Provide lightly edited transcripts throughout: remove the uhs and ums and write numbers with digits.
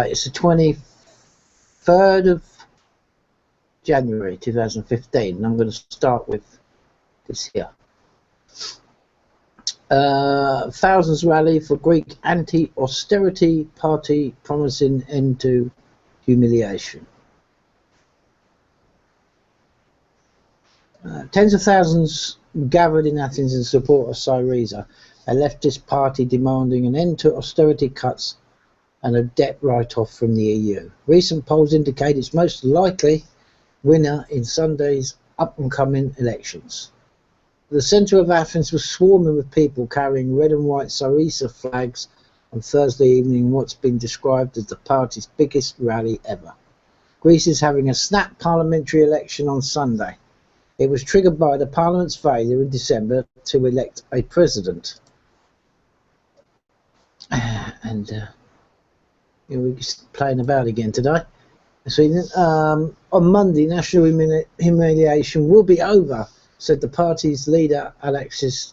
It's the 23rd of January 2015, and I'm going to start with this here. Thousands rally for Greek anti-austerity party promising end to humiliation. Tens of thousands gathered in Athens in support of Syriza, a leftist party demanding an end to austerity cuts and a debt write-off from the EU. Recent polls indicate its most likely winner in Sunday's up-and-coming elections. The centre of Athens was swarming with people carrying red and white Syriza flags on Thursday evening in what's been described as the party's biggest rally ever. Greece is having a snap parliamentary election on Sunday. It was triggered by the parliament's failure in December to elect a president. We're playing about again today. On Monday, national humiliation will be over, said the party's leader Alexis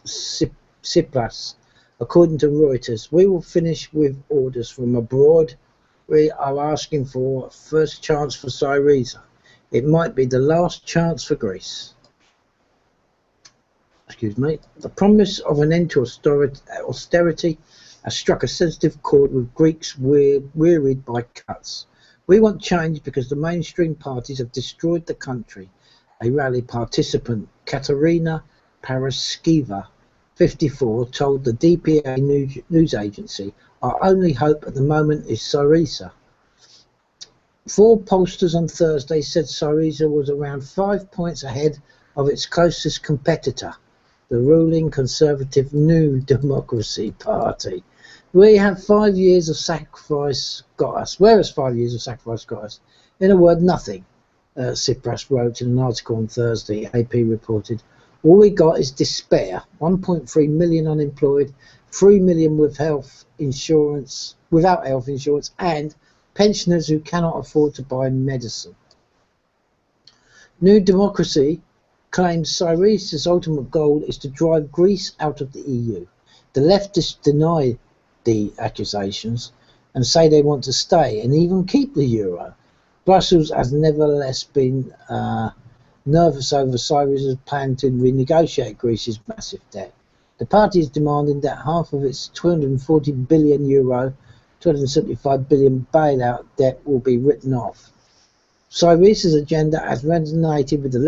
Tsipras, according to Reuters. We will finish with orders from abroad. We are asking for a first chance for Syriza. It might be the last chance for Greece. Excuse me. The promise of an end to austerity has struck a sensitive chord with Greeks wearied by cuts. We want change because the mainstream parties have destroyed the country. A rally participant, Katerina Paraskeva, 54, told the DPA news agency, "Our only hope at the moment is Syriza." 4 pollsters on Thursday said Syriza was around 5 points ahead of its closest competitor, the ruling Conservative New Democracy Party. We have 5 years of sacrifice got us. Where has 5 years of sacrifice got us? In a word, nothing, Tsipras wrote in an article on Thursday, AP reported. All we got is despair. 1.3 million unemployed, 3 million without health insurance, and pensioners who cannot afford to buy medicine. New Democracy claims Syriza's ultimate goal is to drive Greece out of the EU. The leftists deny the accusations and say they want to stay and even keep the euro. Brussels has nevertheless been nervous over Syriza's plan to renegotiate Greece's massive debt. The party is demanding that half of its €240 billion, €275 billion bailout debt will be written off. Syriza's agenda has resonated with the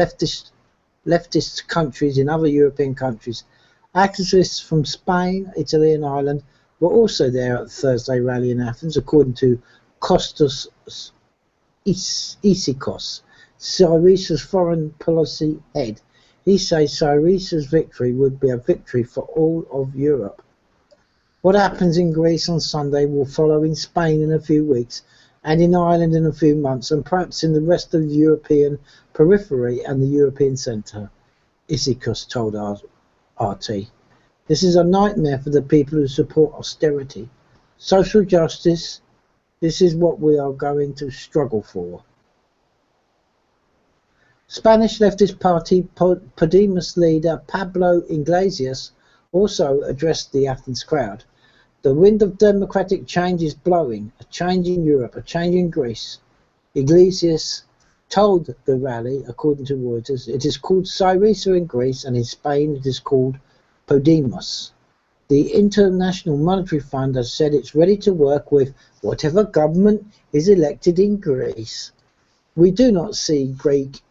leftist countries in other European countries. Activists from Spain, Italy and Ireland were also there at the Thursday rally in Athens, according to Kostas Issikos, Syriza's foreign policy head. He says Syriza's victory would be a victory for all of Europe. What happens in Greece on Sunday will follow in Spain in a few weeks, and in Ireland in a few months, and perhaps in the rest of the European periphery and the European centre, Issikos told RT. This is a nightmare for the people who support austerity. Social justice, this is what we are going to struggle for. Spanish leftist party Podemos leader Pablo Iglesias also addressed the Athens crowd. The wind of democratic change is blowing, a change in Europe, a change in Greece. Iglesias told the rally, according to Reuters, it is called Syriza in Greece, and in Spain it is called Podemos. The International Monetary Fund has said it's ready to work with whatever government is elected in Greece. We do not see Greeks'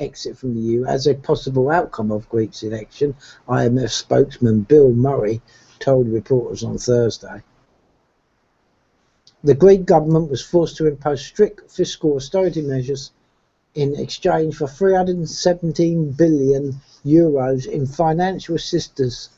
exit from the EU as a possible outcome of Greece's election, IMF spokesman Bill Murray told reporters on Thursday. The Greek government was forced to impose strict fiscal austerity measures in exchange for €317 billion in financial assistance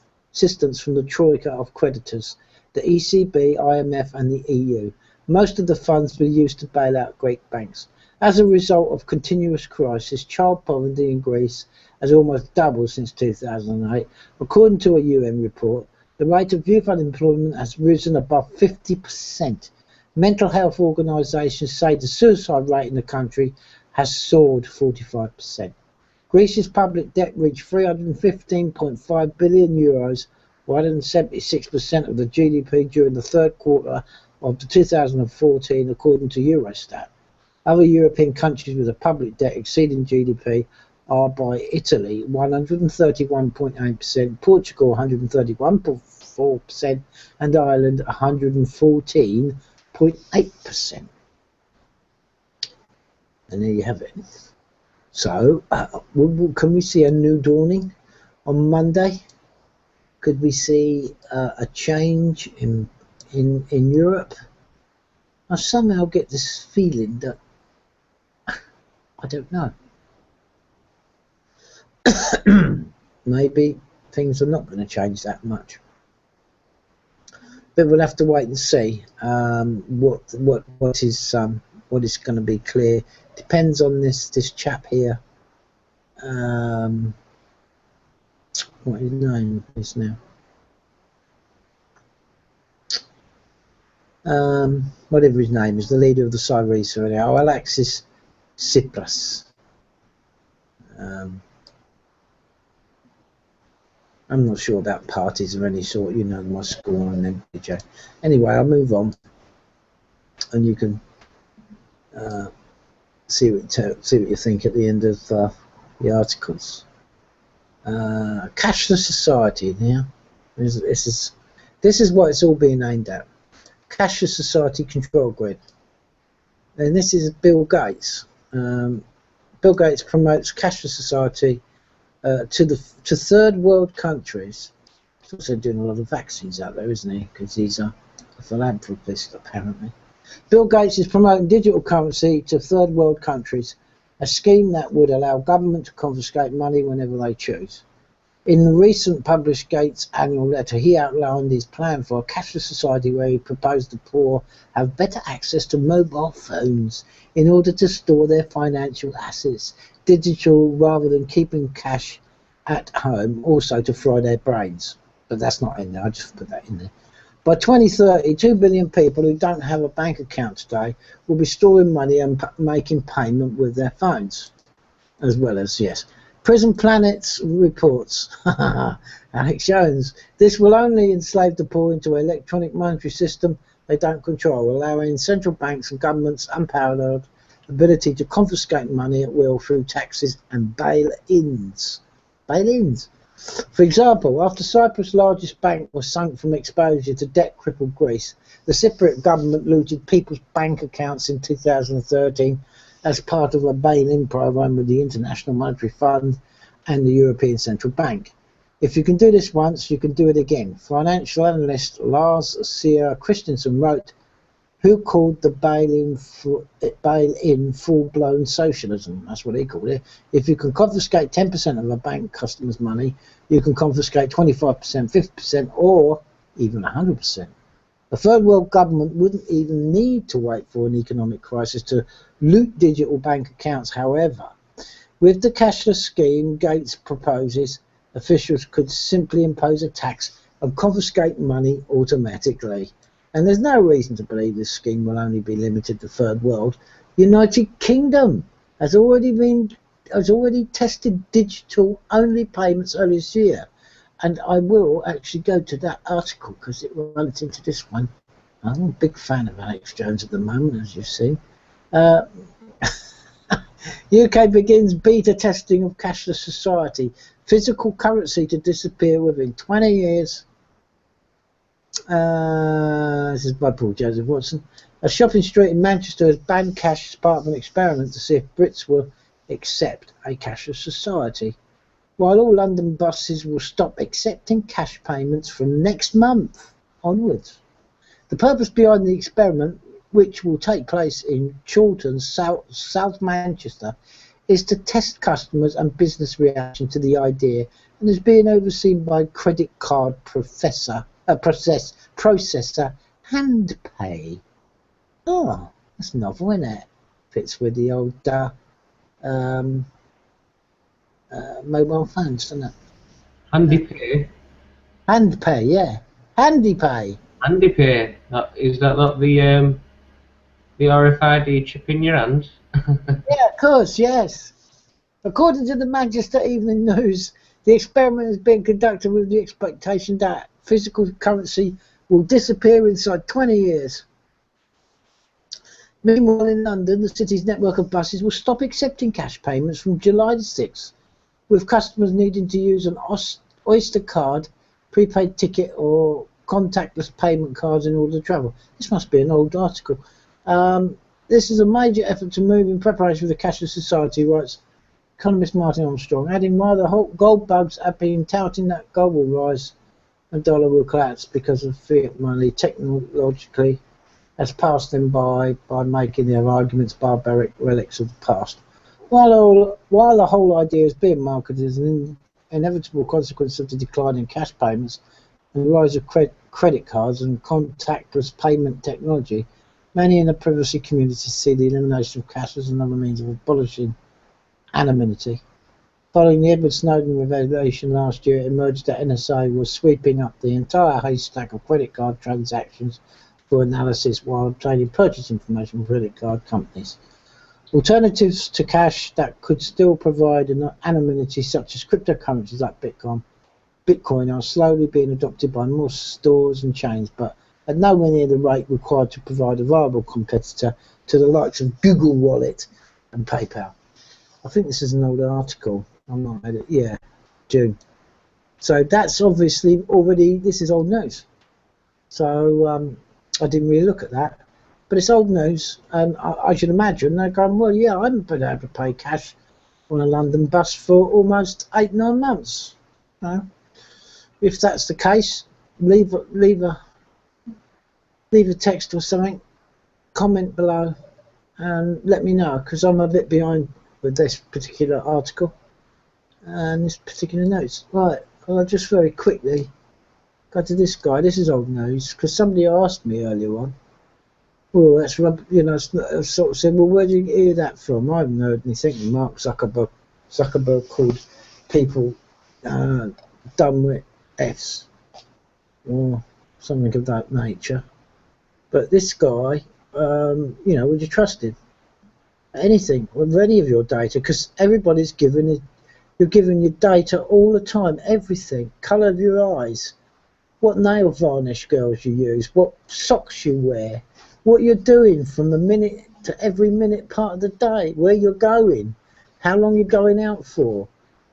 from the troika of creditors, the ECB, IMF and the EU. Most of the funds were used to bail out Greek banks. As a result of continuous crisis, child poverty in Greece has almost doubled since 2008. According to a UN report, the rate of youth unemployment has risen above 50%. Mental health organisations say the suicide rate in the country has soared 45%. Greece's public debt reached €315.5 billion, 176% of the GDP during the third quarter of the 2014 according to Eurostat. Other European countries with a public debt exceeding GDP are by Italy 131.8%, Portugal 131.4%, and Ireland 114.8%. And there you have it. So, can we see a new dawning on Monday? Could we see a change in Europe? I somehow get this feeling that I don't know. Maybe things are not going to change that much, but we'll have to wait and see. What is going to be clear depends on this chap here. What his name is now? Whatever his name is, the leader of the Syriza now, Alexis Tsipras. I'm not sure about parties of any sort, you know my score on them, DJ. Anyway, I'll move on, and you can see what you think at the end of the articles. Cashless society now. This is what it's all being aimed at. Cashless society control grid, and this is Bill Gates. Bill Gates promotes cashless society to third world countries. He's also doing a lot of vaccines out there, isn't he? Because he's a philanthropist, apparently. Bill Gates is promoting digital currency to third world countries, a scheme that would allow government to confiscate money whenever they choose. In the recent published Gates annual letter, he outlined his plan for a cashless society where he proposed the poor have better access to mobile phones in order to store their financial assets digital rather than keeping cash at home, also to fry their brains. But that's not in there, I just put that in there. By 2030, 2 billion people who don't have a bank account today will be storing money and making payment with their phones. As well as, yes. Prison Planet's reports, Alex Jones, this will only enslave the poor into an electronic monetary system they don't control, allowing central banks and governments unparalleled ability to confiscate money at will through taxes and bail-ins. Bail-ins. For example, after Cyprus' largest bank was sunk from exposure to debt-crippled Greece, the Cypriot government looted people's bank accounts in 2013 as part of a bail-in program with the International Monetary Fund and the European Central Bank. If you can do this once, you can do it again. Financial analyst Lars Sier Christensen wrote, who called the bail-in full-blown socialism. That's what he called it. If you can confiscate 10% of a bank customer's money, you can confiscate 25%, 50%, or even 100%. A third world government wouldn't even need to wait for an economic crisis to loot digital bank accounts. However, with the cashless scheme Gates proposes, officials could simply impose a tax and confiscate money automatically. And there's no reason to believe this scheme will only be limited to third world. United Kingdom has already tested digital only payments earlier this year. And I will actually go to that article because it runs into this one. I'm a big fan of Alex Jones at the moment, as you've seen. UK begins beta testing of cashless society. Physical currency to disappear within 20 years. This is by Paul Joseph Watson. A shopping street in Manchester has banned cash as part of an experiment to see if Brits will accept a cashless society. While all London buses will stop accepting cash payments from next month onwards. The purpose behind the experiment, which will take place in Chorlton, South Manchester, is to test customers and business reaction to the idea and is being overseen by credit card processor HandPay. Oh, that's novel, isn't it? Fits with the old mobile phones, doesn't it? HandyPay. HandPay, yeah. HandyPay. HandyPay. Is that not the RFID chip in your hand? Yeah, of course, yes. According to the Manchester Evening News, the experiment has been conducted with the expectation that physical currency will disappear inside 20 years. Meanwhile, in London, the city's network of buses will stop accepting cash payments from July the 6th, with customers needing to use an Oyster card, prepaid ticket or contactless payment cards in order to travel. This must be an old article. This is a major effort to move in preparation for the cashless society, writes economist Martin Armstrong, adding while the gold bugs have been touting that gold will rise and dollar will collapse because of fiat money, technologically has passed them by making their arguments barbaric relics of the past. While the whole idea is being marketed as an inevitable consequence of the decline in cash payments and the rise of credit cards and contactless payment technology, many in the privacy community see the elimination of cash as another means of abolishing anonymity. Following the Edward Snowden revelation last year, it emerged that NSA was sweeping up the entire haystack of credit card transactions for analysis while obtaining purchase information from credit card companies. Alternatives to cash that could still provide an anonymity, such as cryptocurrencies like Bitcoin, are slowly being adopted by more stores and chains, but at nowhere near the rate required to provide a viable competitor to the likes of Google Wallet and PayPal. I think this is an old article. I'm not made it. Yeah, June. So that's obviously already, this is old news. So I didn't really look at that. But it's old news, and I should imagine they're going, well, yeah, I haven't been able to pay cash on a London bus for almost 8-9 months. No? If that's the case, leave a text or something, comment below, and let me know, because I'm a bit behind with this particular article and this particular notes. Right, well, I'll just very quickly go to this guy. This is old news, because somebody asked me earlier on, well, that's sort of said, well, where did you hear that from? I haven't heard anything. Mark Zuckerberg called people dumb with F's or something of that nature. But this guy, would you trust him? Anything with any of your data, because everybody's you're giving your data all the time, everything, colour of your eyes, what nail varnish, girls, you use, what socks you wear, what you're doing from a minute to every minute part of the day, where you're going, how long you're going out for,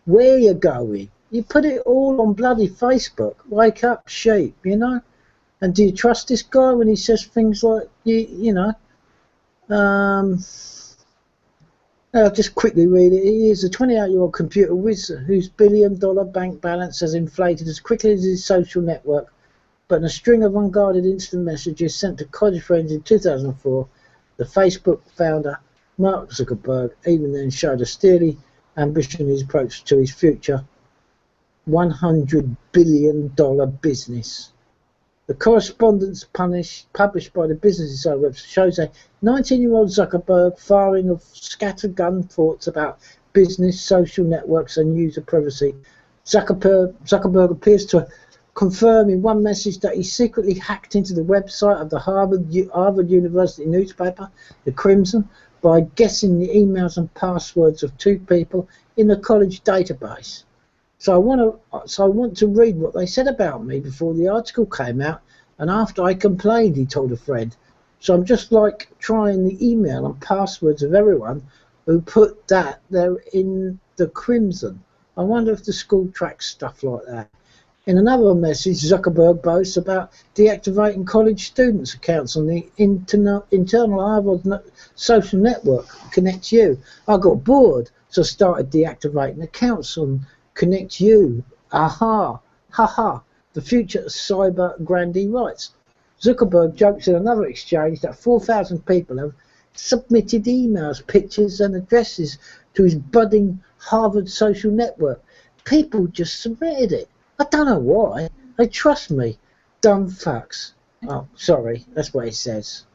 where you're going. You put it all on bloody Facebook. Wake up, sheep, And do you trust this guy when he says things like, I'll just quickly read it. He is a 28-year-old computer whiz whose billion-dollar bank balance has inflated as quickly as his social network, but in a string of unguarded instant messages sent to college friends in 2004, the Facebook founder, Mark Zuckerberg, even then showed a steely ambition in his approach to his future $100 billion business. The correspondence published by the Business Insider website shows a 19-year-old Zuckerberg firing of scattergun thoughts about business, social networks, and user privacy. Zuckerberg appears to confirm in one message that he secretly hacked into the website of the Harvard University newspaper, The Crimson, by guessing the emails and passwords of 2 people in the college database. So I want to read what they said about me before the article came out and after I complained, he told a friend. So I'm just like trying the email and passwords of everyone who put that there in the Crimson. I wonder if the school tracks stuff like that. In another message, Zuckerberg boasts about deactivating college students' accounts on the internal Harvard social network, Connect You. I got bored, so I started deactivating accounts on Connect You. Aha, haha, the future of cyber grandee writes. Zuckerberg jokes in another exchange that 4,000 people have submitted emails, pictures and addresses to his budding Harvard social network. People just submitted it. I don't know why. They trust me. Dumb fucks. Oh, sorry, that's what it says.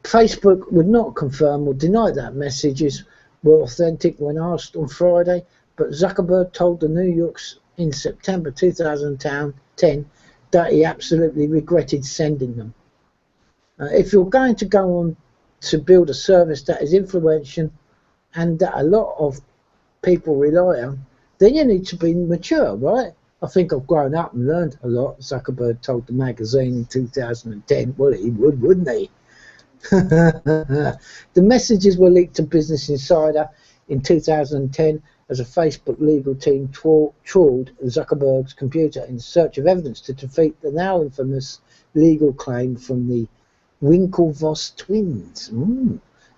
Facebook would not confirm or deny that messages were authentic when asked on Friday, but Zuckerberg told the New Yorkers in September 2010 that he absolutely regretted sending them. If you're going to go on to build a service that is influential and that a lot of people rely on, then you need to be mature, right? I think I've grown up and learned a lot, Zuckerberg told the magazine in 2010. Well, he would, wouldn't he? The messages were leaked to Business Insider in 2010 as a Facebook legal team trawled Zuckerberg's computer in search of evidence to defeat the now infamous legal claim from the Winklevoss twins.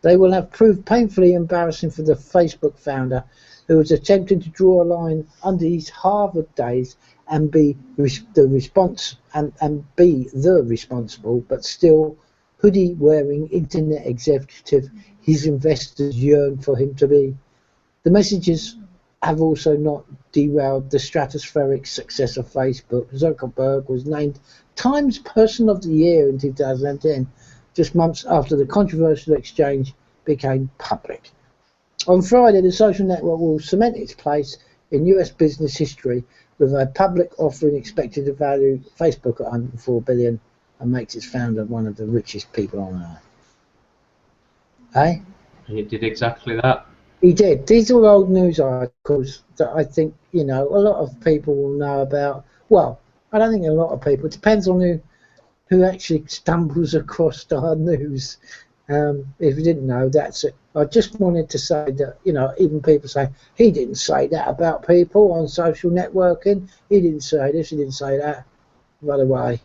They will have proved painfully embarrassing for the Facebook founder, who was attempting to draw a line under his Harvard days and be the responsible, but still hoodie-wearing internet executive his investors yearn for him to be. The messages have also not derailed the stratospheric success of Facebook. Zuckerberg was named Times Person of the Year in 2010, just months after the controversial exchange became public. On Friday, the social network will cement its place in US business history with a public offering expected to value Facebook at $104 billion and makes its founder one of the richest people on earth. Eh? He did exactly that. He did. These are old news articles that I think, a lot of people will know about. Well, I don't think a lot of people. It depends on who actually stumbles across our news. If you didn't know, that's it. I just wanted to say that, even people say, he didn't say that about people on social networking. He didn't say this, he didn't say that. By the way,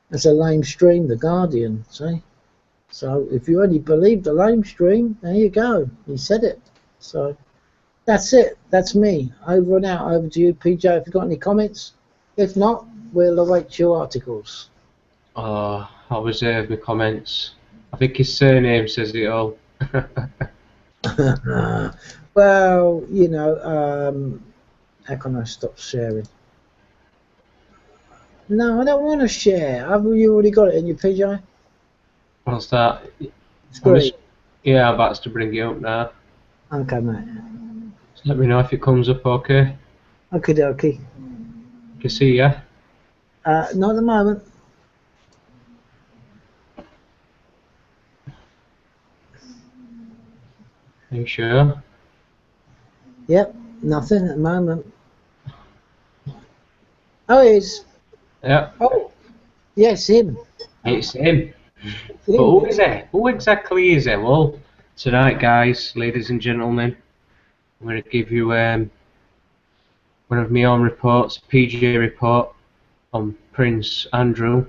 it's a lamestream, The Guardian, see? So if you only believe the lamestream, there you go. He said it. So that's it. That's me. Over and out. Over to you, PJ, if you've got any comments. If not, we'll await your articles. Oh, I'll reserve my comments. I think his surname says it all. Well, how can I stop sharing? No, I don't want to share. Have you already got it in your PJ? What's that? It's great. Yeah, I'm about to bring it up now. Okay, mate. Just let me know if it comes up okay. Okie dokie. Can see ya? Not at the moment. Are you sure? Yep, nothing at the moment. Oh, it is. Yeah. Oh, yes, him. It's him. But who is it? Who exactly is it? Well, tonight, guys, ladies and gentlemen, I'm going to give you one of my own reports, PJ report on Prince Andrew.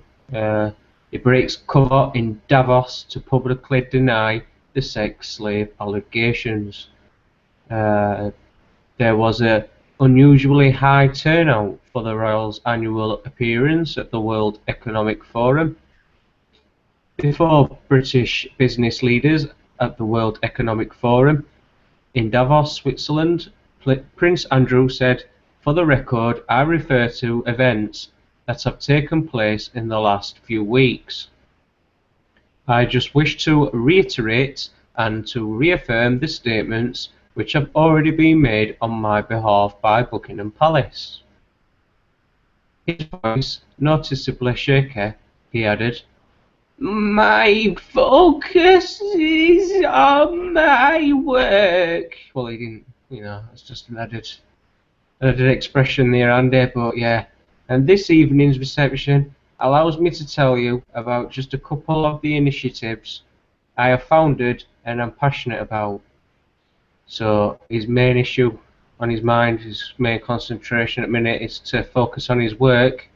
He breaks cover in Davos to publicly deny the sex slave allegations. There was an unusually high turnout for the royals' annual appearance at the World Economic Forum. Before British business leaders at the World Economic Forum in Davos, Switzerland, Prince Andrew said, "For the record, I refer to events that have taken place in the last few weeks. I just wish to reiterate and to reaffirm the statements which have already been made on my behalf by Buckingham Palace." His voice noticeably shaky, he added, "My focus is on my work." Well, he didn't, it's just an added expression there, Andy, but yeah. And this evening's reception allows me to tell you about just a couple of the initiatives I have founded and I'm passionate about. So his main issue on his mind, his main concentration at the minute is to focus on his work.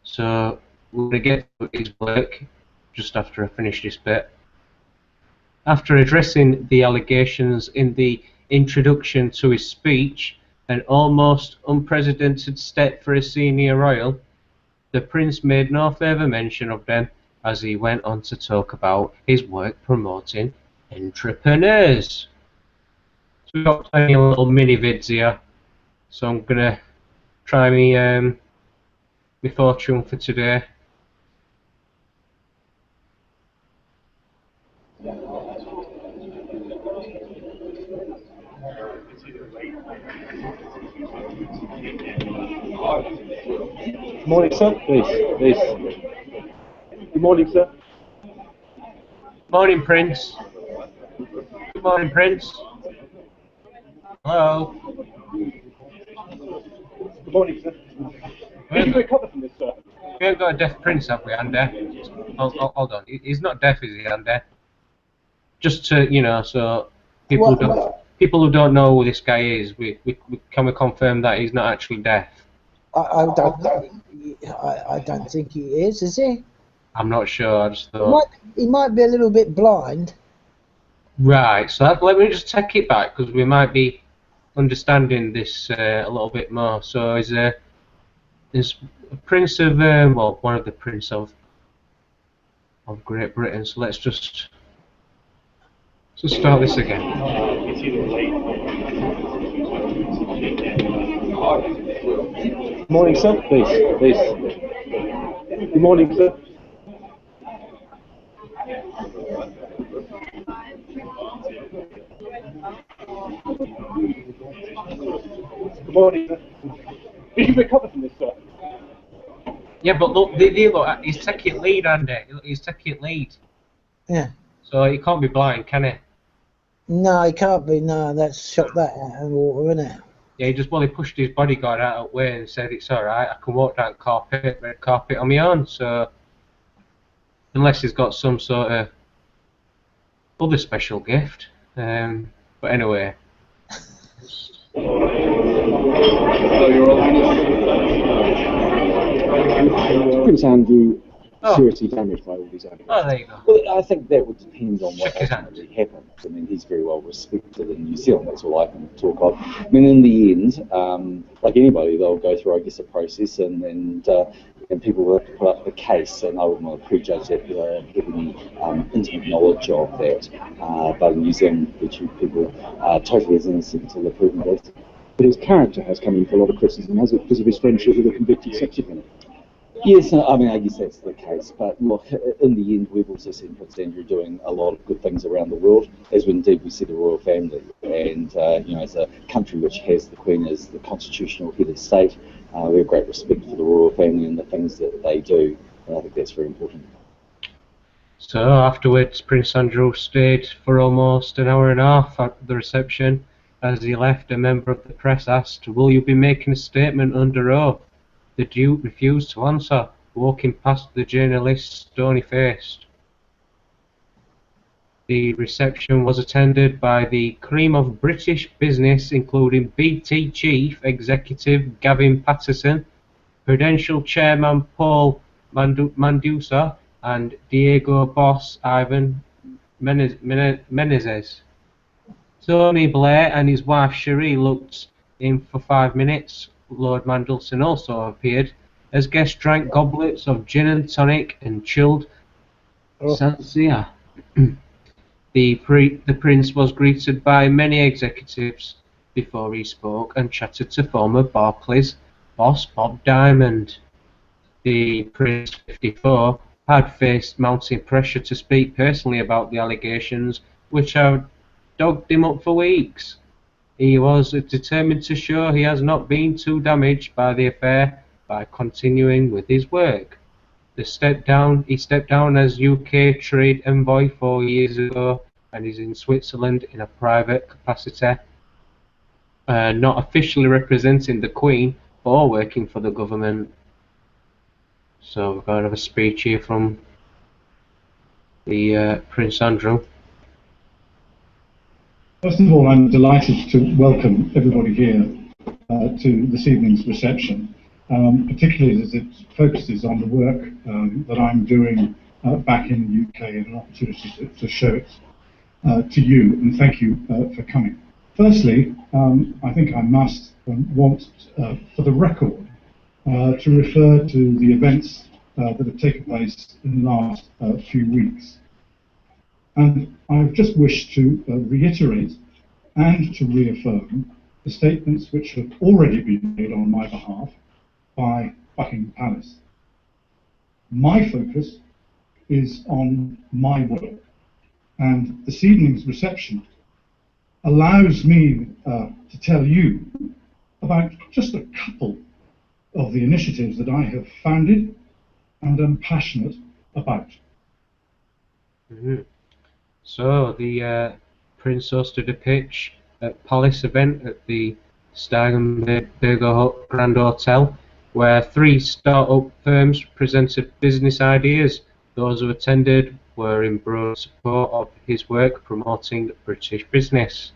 So we're going to get to his work just after I finish this bit. After addressing the allegations in the introduction to his speech, an almost unprecedented step for a senior royal, the Prince made no further mention of them as he went on to talk about his work promoting entrepreneurs. So we've got plenty of little mini vids here, so I'm going to try my fortune for today. Good morning, sir. Please. Good morning, sir. Morning, Prince. Good morning, Prince. Hello. Good morning, sir. Can you recover from this, sir? We haven't got a deaf prince, have we, Andy? Hold on. He's not deaf, is he, Andy? Just to, you know, so people who don't know who this guy is, can we confirm that he's not actually deaf? I don't think he is he? I'm not sure. I just thought he might be a little bit blind. Right. So let me just take it back because we might be understanding this a little bit more. So is a prince of well, one of the prince of Great Britain. So let's just start this again. Morning, sir. Please. Good morning, sir. Good morning, sir. Did you recover from this, sir? Yeah, but look, he's taking lead, Andy. He's taking lead. Yeah. So he can't be blind, can he? No, he can't be. No, that's shot that out of the water, isn't it? Yeah, he pushed his bodyguard out of the way and said it's all right. I can walk down red carpet on my own. So unless he's got some sort of other special gift, but anyway. Prince Andrew seriously damaged by all these animals. Oh, there you go. Well, I think that would depend on what ultimately happens. I mean, he's very well respected in New Zealand, that's all I can talk of. I mean, in the end, like anybody, they'll go through, I guess, a process and people will have to put up the case, and I wouldn't want to prejudge that because I don't have any intimate knowledge of that. But in New Zealand, we treat people totally as innocent until they're proven guilty. But his character has come in for a lot of criticism, has it, because of his friendship with a convicted sex offender? Yes, I mean, I guess that's the case. But look, in the end, we've also seen Prince Andrew doing a lot of good things around the world, as indeed we see the royal family. And, you know, as a country which has the Queen as the constitutional head of state, we have great respect for the royal family and the things that they do. And I think that's very important. So afterwards, Prince Andrew stayed for almost an hour and a half at the reception. As he left, a member of the press asked, "Will you be making a statement under oath?" The Duke refused to answer, walking past the journalist stony-faced. The reception was attended by the cream of British business, including BT Chief Executive Gavin Patterson, Prudential Chairman Paul Mandusa, and Diego boss Ivan Menezes. Tony Blair and his wife Cherie looked in for 5 minutes. Lord Mandelson also appeared as guests drank goblets of gin and tonic and chilled Sancerre. The prince was greeted by many executives before he spoke and chatted to former Barclays boss Bob Diamond. The Prince, 54, had faced mounting pressure to speak personally about the allegations, which had dogged him up for weeks. He was determined to show he has not been too damaged by the affair by continuing with his work. He stepped down as UK trade envoy 4 years ago and is in Switzerland in a private capacity, not officially representing the Queen or working for the government. So we're going to have a speech here from the Prince Andrew. First of all, I'm delighted to welcome everybody here to this evening's reception, particularly as it focuses on the work that I'm doing back in the UK and an opportunity to show it to you, and thank you for coming. Firstly, I think I must want, for the record, to refer to the events that have taken place in the last few weeks. And I've just wished to reiterate and to reaffirm the statements which have already been made on my behalf by Buckingham Palace. My focus is on my work, and this evening's reception allows me to tell you about just a couple of the initiatives that I have founded and am passionate about. Mm-hmm. So the Prince hosted a pitch at Palace event at the Steigenberger Grand Hotel where 3 start-up firms presented business ideas. Those who attended were in broad support of his work promoting British business.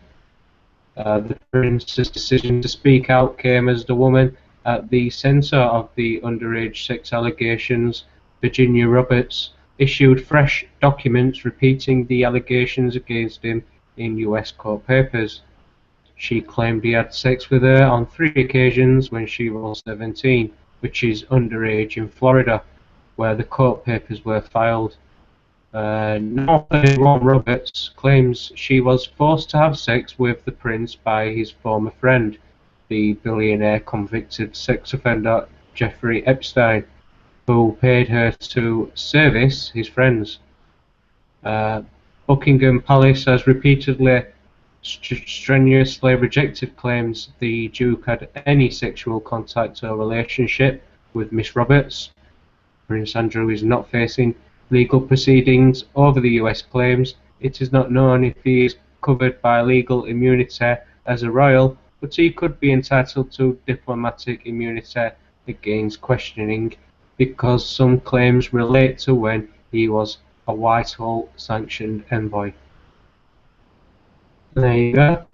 The Prince's decision to speak out came as the woman at the centre of the underage sex allegations, Virginia Roberts, issued fresh documents repeating the allegations against him in US court papers. She claimed he had sex with her on 3 occasions when she was 17, which is underage in Florida, where the court papers were filed. Now 31 Roberts claims she was forced to have sex with the prince by his former friend, the billionaire convicted sex offender Jeffrey Epstein, who paid her to service his friends. Buckingham Palace has repeatedly strenuously rejected claims the Duke had any sexual contact or relationship with Miss Roberts. Prince Andrew is not facing legal proceedings over the US claims. It is not known if he is covered by legal immunity as a royal, but he could be entitled to diplomatic immunity against questioning, because some claims relate to when he was a Whitehall sanctioned envoy. There you go.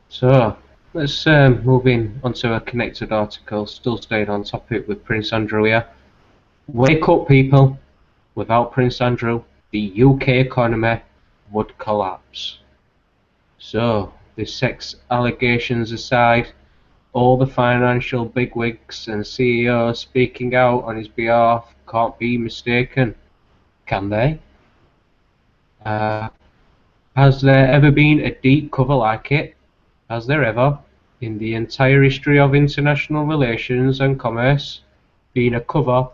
So let's move in onto a connected article, still staying on topic with Prince Andrew here. Wake up, people. Without Prince Andrew, the UK economy would collapse. So, the sex allegations aside, all the financial bigwigs and CEOs speaking out on his behalf can't be mistaken, can they? Has there ever been a deep cover like it? Has there ever, in the entire history of international relations and commerce, been a cover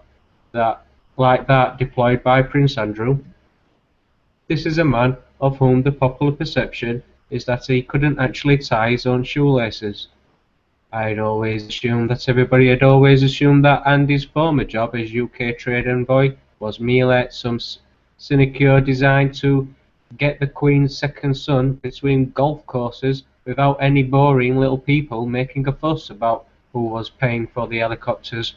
like that deployed by Prince Andrew? This is a man of whom the popular perception is that he couldn't actually tie his own shoelaces. Everybody had always assumed that Andy's former job as UK trade envoy was merely some sinecure designed to get the Queen's second son between golf courses without any boring little people making a fuss about who was paying for the helicopters.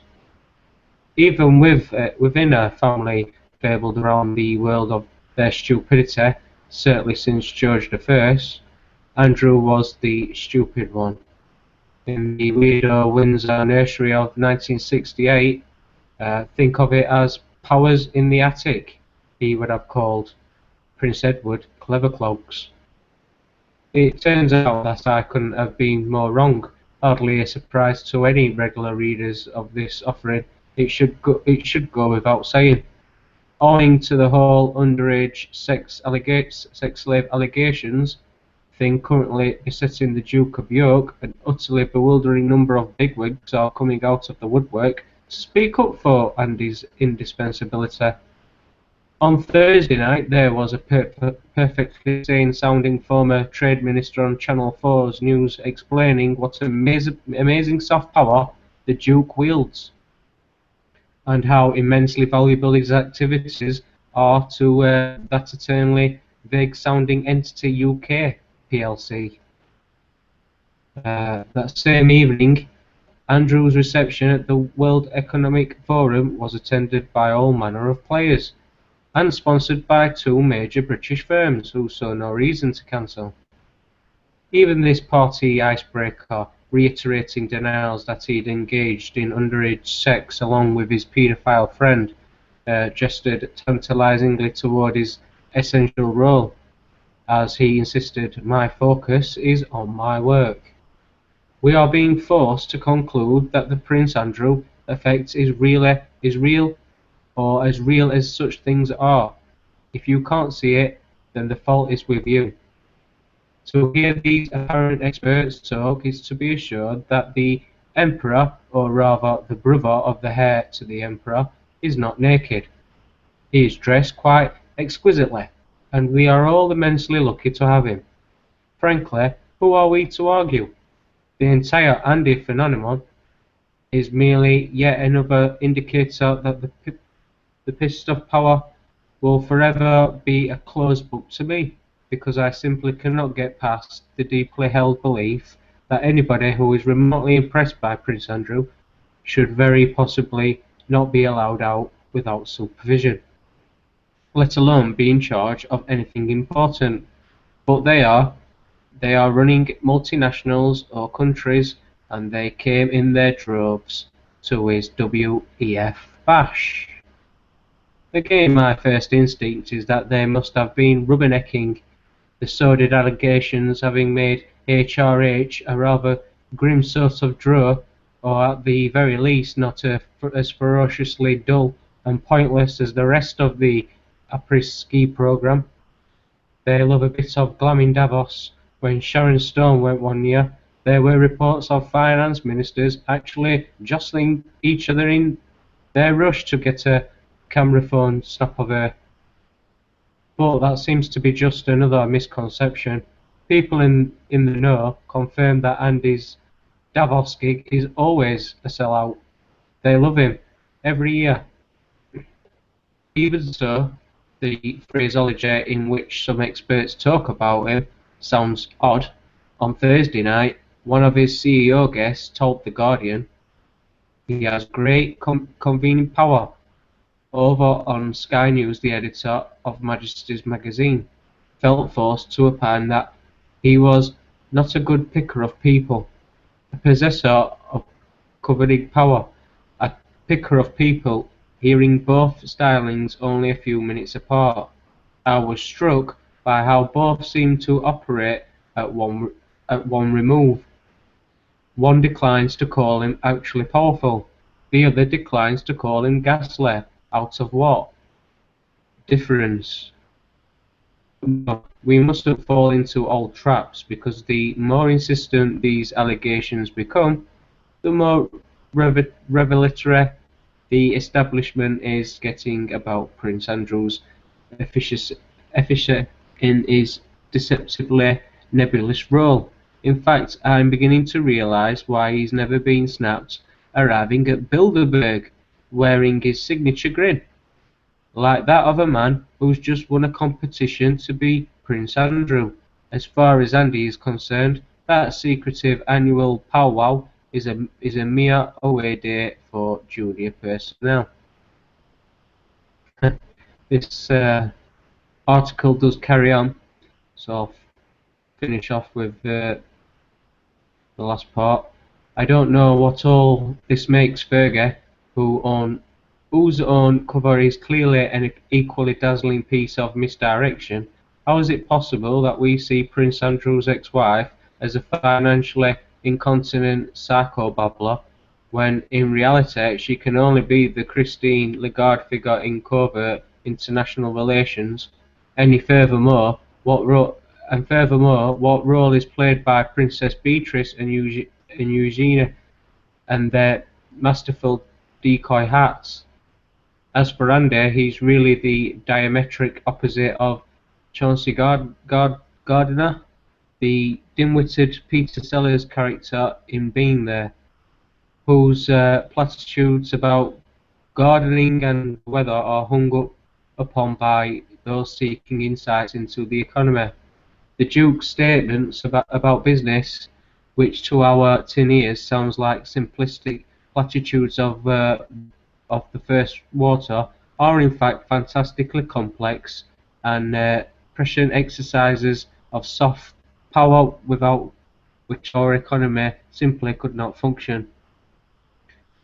Even within a family fabled around the world of their stupidity, certainly since George I, Andrew was the stupid one. In the Widow Windsor nursery of 1968, think of it as powers in the attic, he would have called Prince Edward Cleverclogs. It turns out that I couldn't have been more wrong. Hardly a surprise to any regular readers of this offering. It should go without saying. Owing to the whole underage sex slave allegations thing currently besetting the Duke of York, an utterly bewildering number of bigwigs are coming out of the woodwork to speak up for Andy's indispensability. On Thursday night, there was a perfectly sane-sounding former trade minister on Channel 4's news explaining what amazing soft power the Duke wields, and how immensely valuable his activities are to that eternally vague-sounding entity UK PLC. That same evening, Andrew's reception at the World Economic Forum was attended by all manner of players, and sponsored by 2 major British firms who saw no reason to cancel. Even this party icebreaker, reiterating denials that he'd engaged in underage sex along with his paedophile friend, gestured tantalisingly toward his essential role, as he insisted, "My focus is on my work." We are being forced to conclude that the Prince Andrew effect is real, or as real as such things are. If you can't see it, then the fault is with you. To hear these apparent experts talk is to be assured that the Emperor, or rather the brother of the heir to the Emperor, is not naked. He is dressed quite exquisitely, and we are all immensely lucky to have him. Frankly, who are we to argue? The entire Andy phenomenon is merely yet another indicator that the pissed off power will forever be a closed book to me, because I simply cannot get past the deeply held belief that anybody who is remotely impressed by Prince Andrew should very possibly not be allowed out without supervision, let alone be in charge of anything important. But they are running multinationals or countries, and they came in their droves to his WEF bash. Again, my first instinct is that they must have been rubbernecking the sordid allegations, having made HRH a rather grim sort of draw, or at the very least not as ferociously dull and pointless as the rest of the après-ski programme. They love a bit of glam in Davos. When Sharon Stone went one year, there were reports of finance ministers actually jostling each other in their rush to get a camera phone snap of her. But that seems to be just another misconception. People in the know confirm that Andy's Davos gig is always a sellout. They love him every year. Even so, the phraseology in which some experts talk about him sounds odd. On Thursday night, one of his CEO guests told The Guardian he has great convening power. Over on Sky News, the editor of Majesty's magazine felt forced to opine that he was not a good picker of people, a possessor of coveted power, a picker of people, hearing both stylings only a few minutes apart. I was struck by how both seemed to operate at one remove. One declines to call him actually powerful, the other declines to call him ghastly. Out of what? Difference. We mustn't fall into old traps, because the more insistent these allegations become, the more revelatory the establishment is getting about Prince Andrew's efficacy in his deceptively nebulous role. In fact, I'm beginning to realise why he's never been snapped arriving at Bilderberg wearing his signature grin, like that of a man who's just won a competition to be Prince Andrew. As far as Andy is concerned, that secretive annual powwow is a mere away day for junior personnel. This article does carry on, so I'll finish off with the last part. I don't know what all this makes Fergie, whose own cover is clearly an equally dazzling piece of misdirection. How is it possible that we see Prince Andrew's ex-wife as a financially incontinent psychobabbler, when in reality she can only be the Christine Lagarde figure in covert international relations? Furthermore, what role is played by Princess Beatrice and Eugenia and their masterful decoy hats? As for Andy, he's really the diametric opposite of Chauncey Gardiner, the dim-witted Peter Sellers character in Being There, whose platitudes about gardening and weather are hung up upon by those seeking insights into the economy. The Duke's statements about business, which to our tin ears sounds like simplistic platitudes of the first water, are in fact fantastically complex and prescient exercises of soft power without which our economy simply could not function.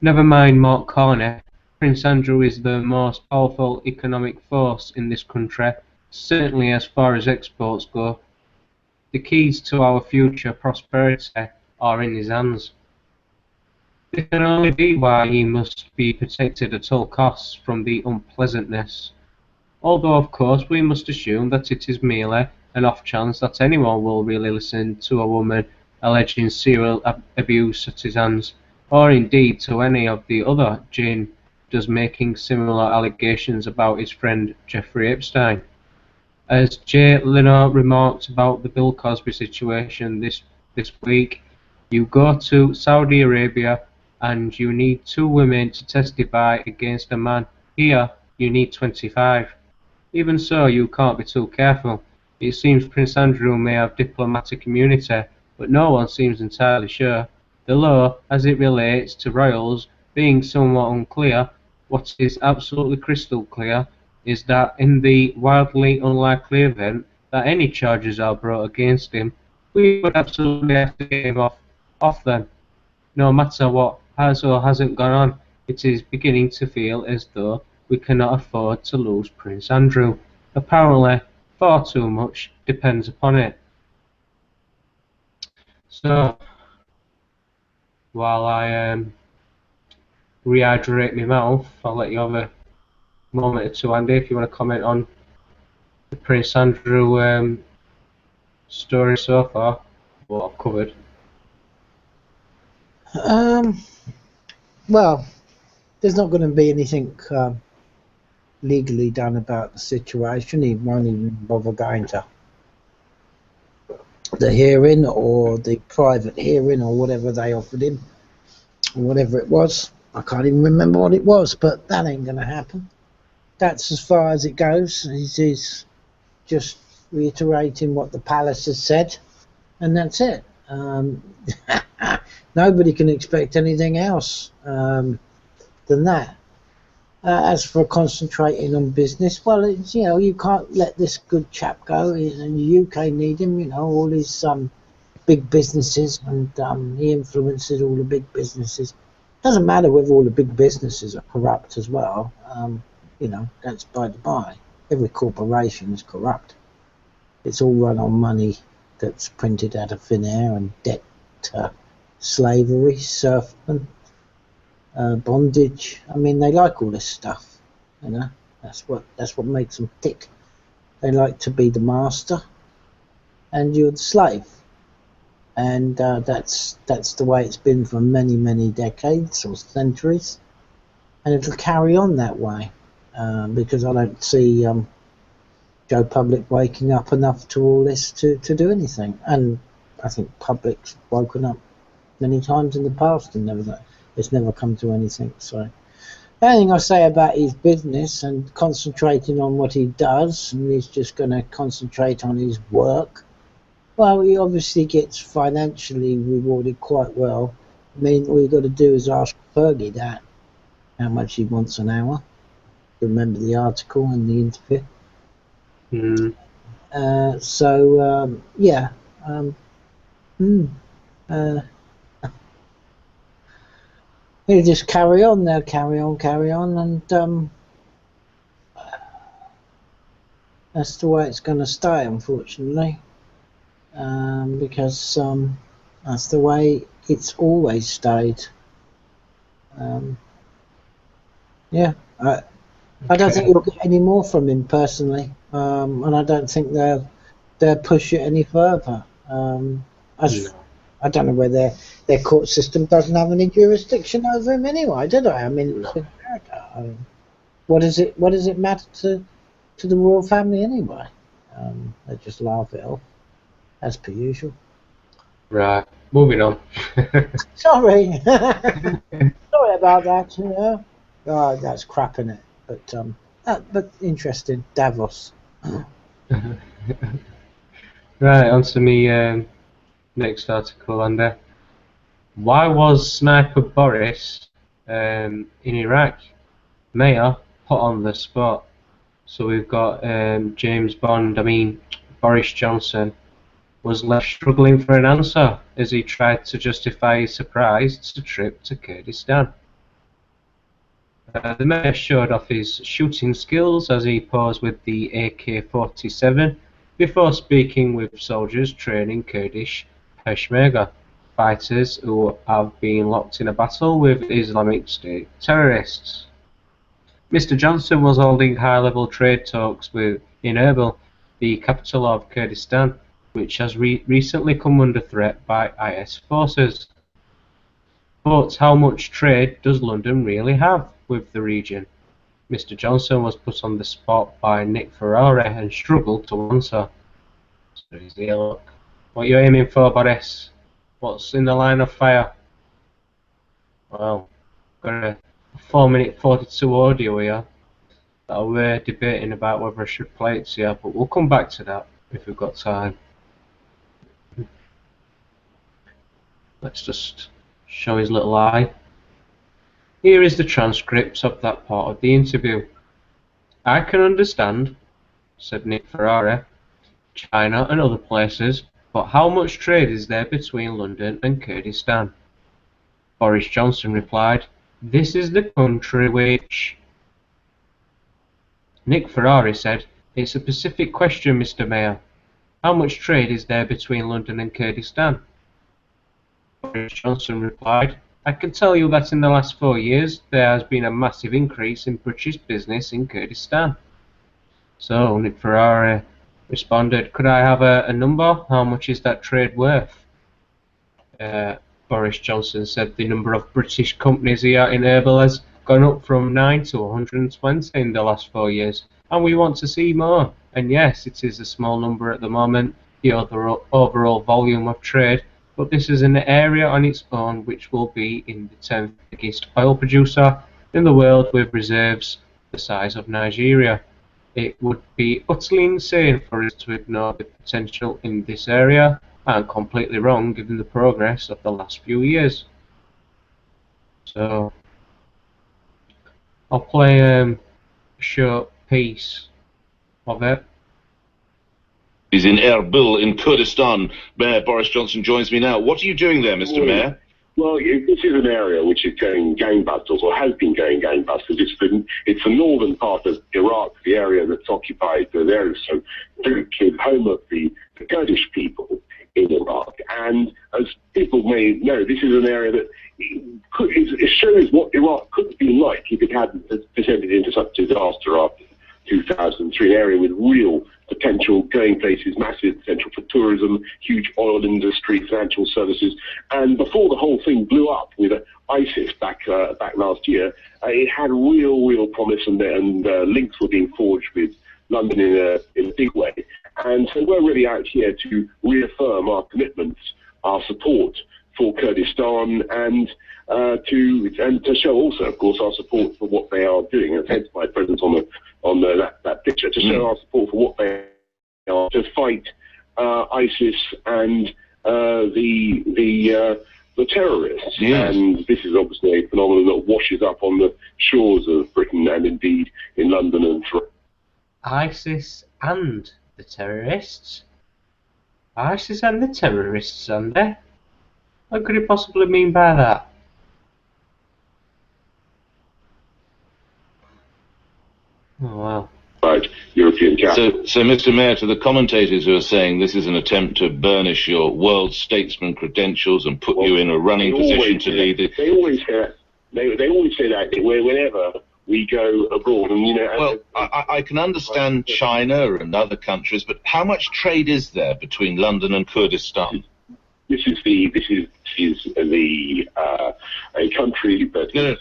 Never mind Mark Carney, Prince Andrew is the most powerful economic force in this country, certainly as far as exports go. The keys to our future prosperity are in his hands. This can only be why he must be protected at all costs from the unpleasantness. Although, of course, we must assume that it is merely an off chance that anyone will really listen to a woman alleging serial abuse at his hands, or indeed to any of the other gin does making similar allegations about his friend Jeffrey Epstein. As Jay Leno remarked about the Bill Cosby situation this week, you go to Saudi Arabia and you need 2 women to testify against a man. Here, you need 25. Even so, you can't be too careful. It seems Prince Andrew may have diplomatic immunity, but no one seems entirely sure. The law, as it relates to royals, being somewhat unclear, what is absolutely crystal clear is that in the wildly unlikely event that any charges are brought against him, we would absolutely have to get him off them. No matter what has or hasn't gone on, it is beginning to feel as though we cannot afford to lose Prince Andrew. Apparently, far too much depends upon it. So, while I rehydrate my mouth, I'll let you have a moment or two, Andy, if you want to comment on the Prince Andrew story so far, what I've covered. Well, there's not going to be anything legally done about the situation. He won't even bother going to the hearing or the private hearing or whatever they offered him, or whatever it was. I can't even remember what it was, but that ain't going to happen. That's as far as it goes. He's just reiterating what the palace has said, and that's it. Nobody can expect anything else than that. As for concentrating on business, well, it's, you know, you can't let this good chap go. And the UK need him, you know, all his big businesses, and he influences all the big businesses. Doesn't matter whether all the big businesses are corrupt as well. You know, that's by the by. Every corporation is corrupt. It's all run on money that's printed out of thin air and debt, slavery, serfdom, bondage. I mean, they like all this stuff. You know, that's what makes them tick. They like to be the master, and you're the slave. And that's the way it's been for many, many decades or centuries, and it'll carry on that way, because I don't see Joe Public waking up enough to all this to do anything. And I think Public's woken up many times in the past and it's never come to anything. So anything I say about his business and concentrating on what he does, and he's just going to concentrate on his work, well, he obviously gets financially rewarded quite well. I mean, all you've got to do is ask Fergie that, how much he wants an hour. Remember the article and the interview? Yeah. He'll just carry on. They'll carry on, and that's the way it's going to stay, unfortunately. Because that's the way it's always stayed. Yeah, I don't think you'll get any more from him personally, and I don't think they'll push it any further. I don't know whether their court system doesn't have any jurisdiction over him anyway, do they? I mean, it's America. What does it matter to the royal family anyway? They just laugh it off, as per usual. Right, moving on. Sorry, sorry about that. You know, oh, that's crap in it, but interesting. Davos. Right, on to me. Next article, and why was Sniper Boris in Iraq mayor put on the spot? So we've got James Bond, Boris Johnson, was left struggling for an answer as he tried to justify his surprise trip to Kurdistan. The mayor showed off his shooting skills as he posed with the AK-47 before speaking with soldiers training Kurdish Peshmerga fighters who have been locked in a battle with Islamic State terrorists. Mr. Johnson was holding high-level trade talks in Erbil, the capital of Kurdistan, which has recently come under threat by IS forces. But how much trade does London really have with the region? Mr. Johnson was put on the spot by Nick Ferrari and struggled to answer. So here's the look. What are you aiming for, Boris? What's in the line of fire? Well, got a 4-minute 42 audio here that we're debating about whether I should play it to you, but we'll come back to that. if we've got time. Let's just show his little eye. Here is the transcript of that part of the interview. I can understand, said Nick Ferrari, China and other places, but how much trade is there between London and Kurdistan? Boris Johnson replied, this is the country which... Nick Ferrari said, it's a specific question, Mr. Mayor. How much trade is there between London and Kurdistan? Boris Johnson replied, I can tell you that in the last 4 years there has been a massive increase in British business in Kurdistan. So Nick Ferrari responded, could I have a number? How much is that trade worth? Boris Johnson said the number of British companies here in Erbil has gone up from 9 to 120 in the last 4 years, and we want to see more. And yes, it is a small number at the moment, the overall volume of trade, but this is an area on its own which will be in the 10th biggest oil producer in the world with reserves the size of Nigeria. It would be utterly insane for us to ignore the potential in this area, and completely wrong given the progress of the last few years. So, I'll play a short piece of it. He's in Erbil in Kurdistan. Mayor Boris Johnson joins me now. What are you doing there, Mr. Mayor? Well, this is an area which is going gangbusters, or has been going gangbusters. It's the northern part of Iraq, the area that's occupied, the area so home of the Kurdish people in Iraq. And as people may know, this is an area that it shows what Iraq could have been like if it hadn't descended into such disaster after 2003, an area with real potential, going places, massive potential for tourism, huge oil industry, financial services. And before the whole thing blew up with ISIS back last year, it had real promise, and links were being forged with London in a big way. And so we're really out here to reaffirm our commitments, our support for Kurdistan, and to show also, of course, our support for what they are doing. And hence my presence on that picture, to show our support for what they are, to fight ISIS and the terrorists. Yes. And this is obviously a phenomenon that washes up on the shores of Britain and indeed in London and throughout. ISIS and the terrorists? ISIS and the terrorists, Andy? What could it possibly mean by that? Oh, wow. Right, European capital. So, Mr. Mayor, to the commentators who are saying this is an attempt to burnish your world statesman credentials and put you in a running position to lead it. They always say that. They always say that whenever we go abroad, and Well, I can understand China and other countries, but how much trade is there between London and Kurdistan? This is a country that no.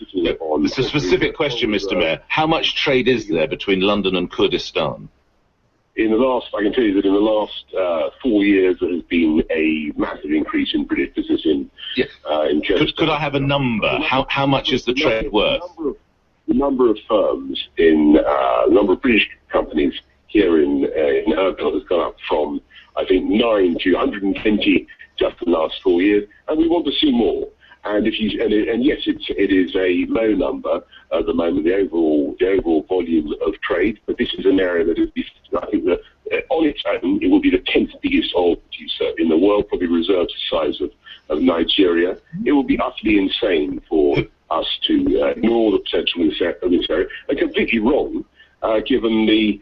It's a specific question, Mr. Mayor. How much trade is there between London and Kurdistan? I can tell you that in the last 4 years, there has been a massive increase in British business in Kurdistan. Could I have a number? How much is the trade worth? The number of firms the number of British companies here in Erbil has gone up from, I think, 9 to 120 just in the last 4 years, and we want to see more. And yes, it is a low number at the moment, the overall volume of trade. But this is an area that is, I think, that on its own, it will be the 10th biggest oil producer in the world, probably reserves the size of Nigeria. It will be utterly insane for us to ignore the potential in this area, and completely wrong, given the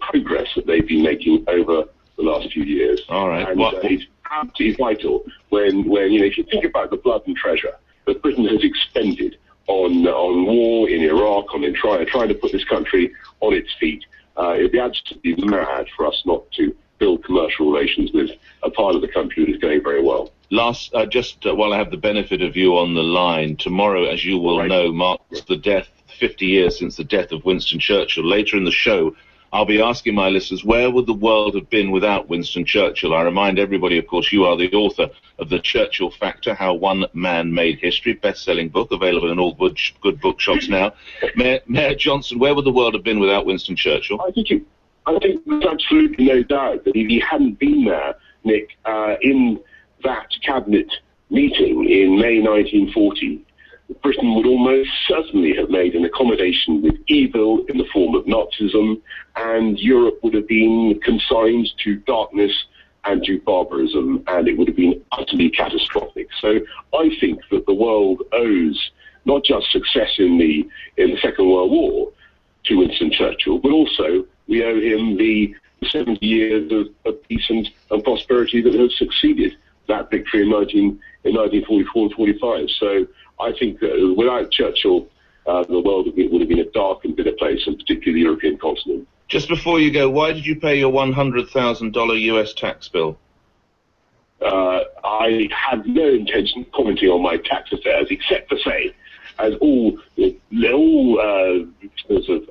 progress that they've been making over the last few years. All right. And it's absolutely vital when if you think about the blood and treasure that Britain has expended on war in Iraq, trying to put this country on its feet, it would be absolutely mad for us not to build commercial relations with a part of the country that is going very well. Last, while I have the benefit of you on the line, tomorrow, as you will know, marks the 50 years since the death of Winston Churchill. Later in the show, I'll be asking my listeners, where would the world have been without Winston Churchill? I remind everybody, of course, you are the author of The Churchill Factor, How One Man Made History, best-selling book, available in all good bookshops now. Mayor Johnson, where would the world have been without Winston Churchill? I think I think there's absolutely no doubt that if he hadn't been there, Nick, in that cabinet meeting in May 1940, Britain would almost certainly have made an accommodation with evil in the form of Nazism, and Europe would have been consigned to darkness and to barbarism, and it would have been utterly catastrophic. So I think that the world owes not just success in the Second World War to Winston Churchill, but also we owe him the 70 years of peace and prosperity that have succeeded that victory in 1944 and 45. So I think that without Churchill, the world would have been a dark and bitter place, and particularly the European continent. Just before you go, why did you pay your $100,000 US tax bill? I have no intention of commenting on my tax affairs, except to say, as all listeners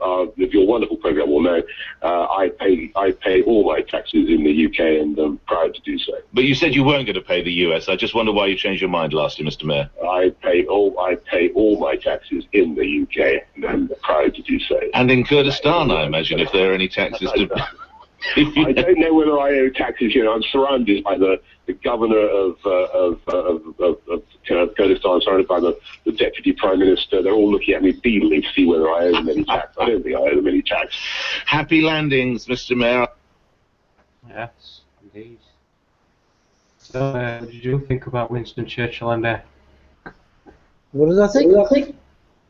of your wonderful program will know, I pay all my taxes in the UK, and I'm proud to do so. But you said you weren't going to pay the US. I just wonder why you changed your mind last year, Mr. Mayor. I pay all my taxes in the UK, and I'm proud to do so. And in Kurdistan, I imagine, if there are any taxes to... I don't know whether I owe taxes here. I'm surrounded by the governor of Kurdistan, surrounded by the deputy prime minister. They're all looking at me beamingly to see whether I owe them any tax. I don't think I owe them any tax. Happy landings, Mr. Mayor. Yes, indeed. So, what did you think about Winston Churchill and What did I think?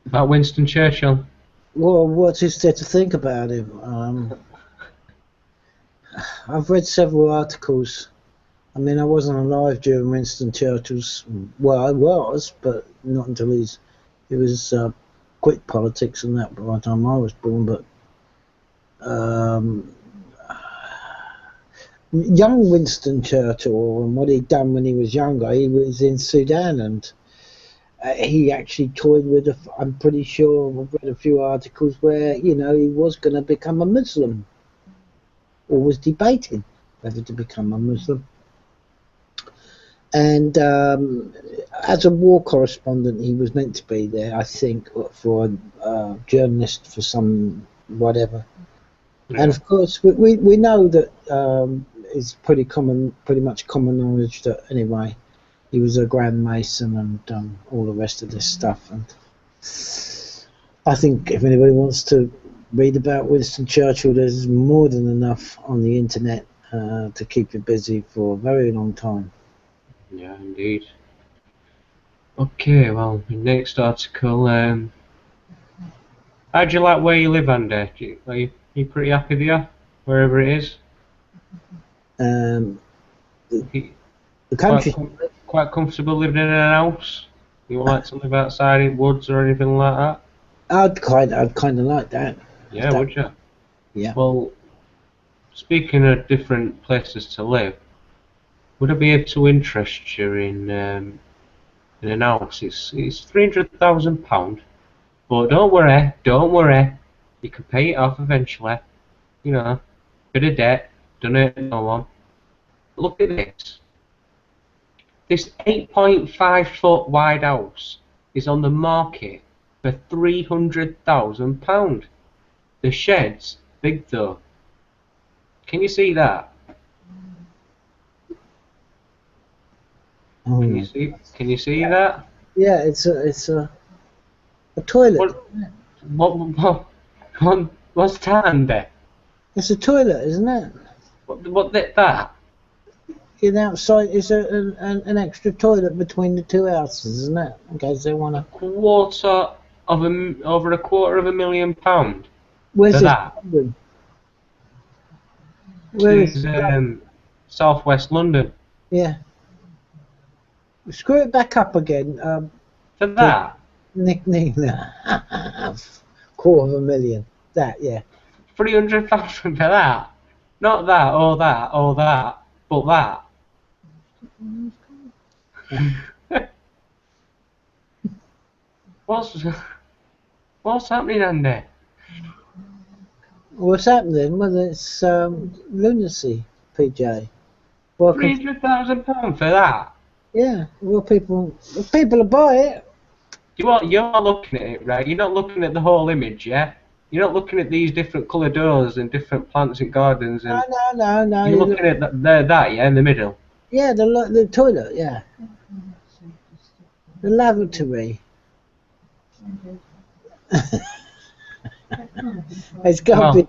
About Winston Churchill? Well, what's there to think about him? I've read several articles. I mean, I wasn't alive during Winston Churchill's... Well, I was, but not until he was quit politics and that by the time I was born. But young Winston Churchill, and what he'd done when he was younger, he was in Sudan, and he actually toyed with... I'm pretty sure I've read a few articles where, you know, he was going to become a Muslim, or was debating whether to become a Muslim. And as a war correspondent, he was meant to be there, I think, for a journalist for some whatever. Yeah. And of course, we know that it's pretty much common knowledge that anyway, he was a Grand Mason and all the rest of this stuff. And I think if anybody wants to read about Winston Churchill, there's more than enough on the internet to keep you busy for a very long time. Yeah, indeed. Okay, well, the next article, how do you like where you live, Andy? Are you pretty happy there, wherever it is? The country. Quite comfortable living in an house? You like to live outside in woods or anything like that? I'd kind of like that. Yeah, would you? Yeah. Well, speaking of different places to live, would I be able to interest you in an house? It's £300,000, but don't worry, you can pay it off eventually. You know, bit of debt, don't hurt no one. Look at this. This 8.5 foot wide house is on the market for £300,000. The shed's big though. Can you see that? Oh. Can you see that? Yeah, it's a toilet. What's that, Andy? It's a toilet, isn't it? What that? And outside is an extra toilet between the two houses, isn't it? In case they want to. Over £250,000. Where's that? London? Where is Southwest London. Yeah. Screw it back up again. For that? Nick, $250,000. That, yeah. 300,000 for that? Not that, or that, but that. What's happening, Andy? What's happening? Well, it's lunacy, PJ. Well, £300,000 for that? Yeah. Well, people will buy it. You're looking at it, right? You're not looking at the whole image, yeah? You're not looking at these different colour doors and different plants and gardens. And No. You're looking at that, yeah, in the middle. Yeah, the toilet, yeah. The lavatory. It's got to be.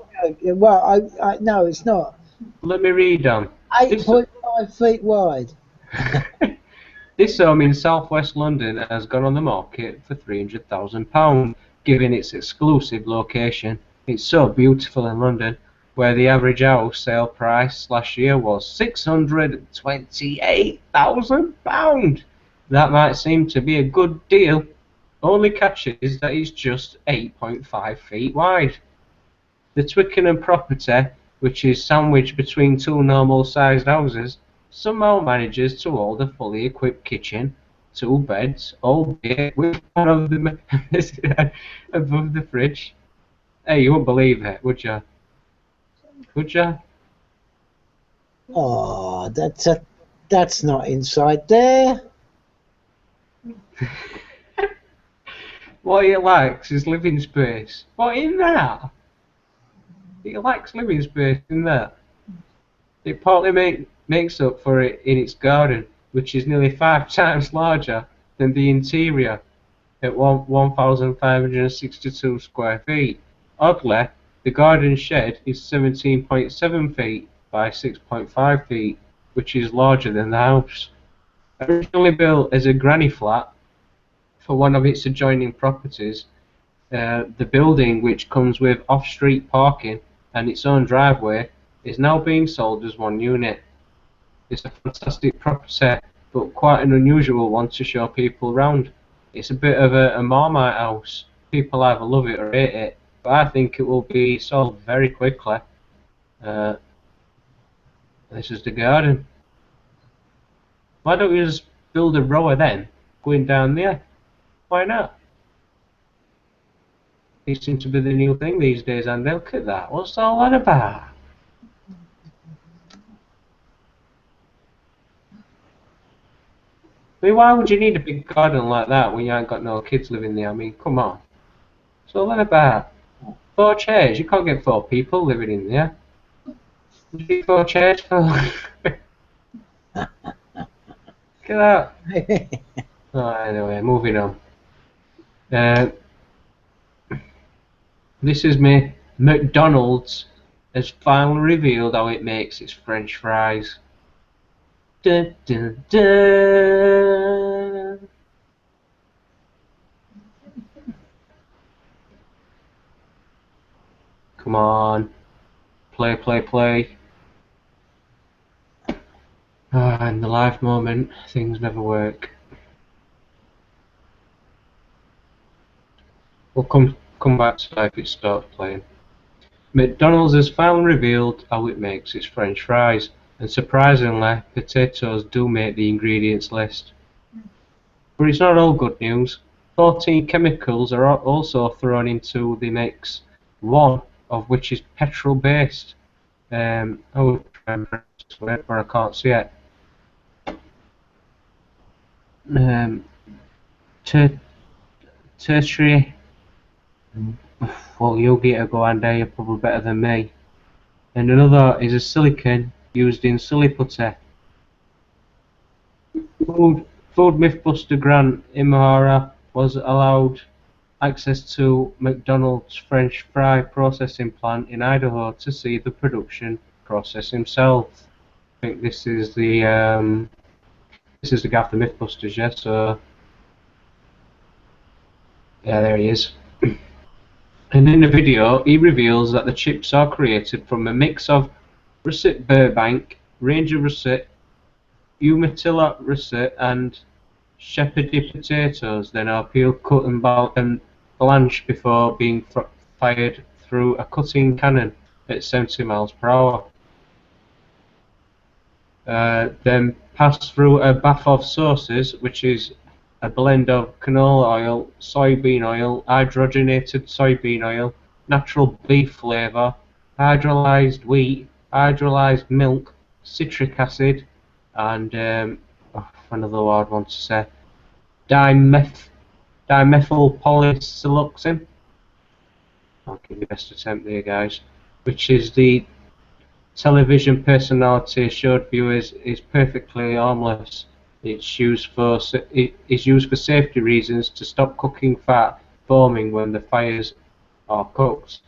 Well, no, it's not. Let me read on. 8.5 feet wide. This home in southwest London has gone on the market for £300,000, given its exclusive location. It's so beautiful in London, where the average house sale price last year was £628,000. That might seem to be a good deal. Only catch is that it's just 8.5 feet wide. The Twickenham property, which is sandwiched between two normal-sized houses, somehow manages to hold a fully equipped kitchen, 2 beds, albeit with one of them above the fridge. Hey, you wouldn't believe it, would you? Would you? Oh, that's not inside there. What he likes is living space. What in that? He likes living space in that. It partly makes up for it in its garden, which is nearly 5 times larger than the interior at 1,562 square feet. Oddly, the garden shed is 17.7 feet by 6.5 feet, which is larger than the house. Originally built as a granny flat for one of its adjoining properties, the building, which comes with off-street parking and its own driveway, is now being sold as one unit. It's a fantastic property, but quite an unusual one to show people around. It's a bit of a Marmite house. People either love it or hate it, but I think it will be sold very quickly. This is the garden. Why don't you just build a rower then, going down there? Why not? It seems to be the new thing these days, and look at that. What's all that about? I mean, why would you need a big garden like that when you ain't got no kids living there? I mean, come on. What's all that about? 4 chairs. You can't get 4 people living in there. What do you need 4 chairs for? Look at that. Oh, anyway, moving on. This is me. McDonald's has finally revealed how it makes its French fries. Dun, dun, dun. Come on. Play, play, play. Ah, in the live moment, things never work. We'll come back to that if it starts playing. McDonald's has finally revealed how it makes its French fries, and surprisingly, potatoes do make the ingredients list. But it's not all good news. 14 chemicals are also thrown into the mix, one of which is petrol-based. I will try and pronounce this word, but I can't see it. Tertiary. Well, you'll get a go, Andy. You're probably better than me. And another is a silicon used in silly putty. Food Mythbuster Grant Imahara was allowed access to McDonald's French fry processing plant in Idaho to see the production process himself. I think this is the guy for Mythbusters, yeah. So yeah, there he is. And in the video, he reveals that the chips are created from a mix of russet Burbank, Ranger russet, Umatilla russet, and Shepherdy potatoes. Then are peeled, cut, and blanched before being fired through a cutting cannon at 70 miles per hour. Then passed through a bath of sauces, which is a blend of canola oil, soybean oil, hydrogenated soybean oil, natural beef flavour, hydrolyzed wheat, hydrolyzed milk, citric acid, and another word I want to say, dimethyl polisiloxane. I'll give you the best attempt there, guys. Which is the television personality assured viewers is perfectly harmless. It's used for safety reasons to stop cooking fat forming when the fires are cooked.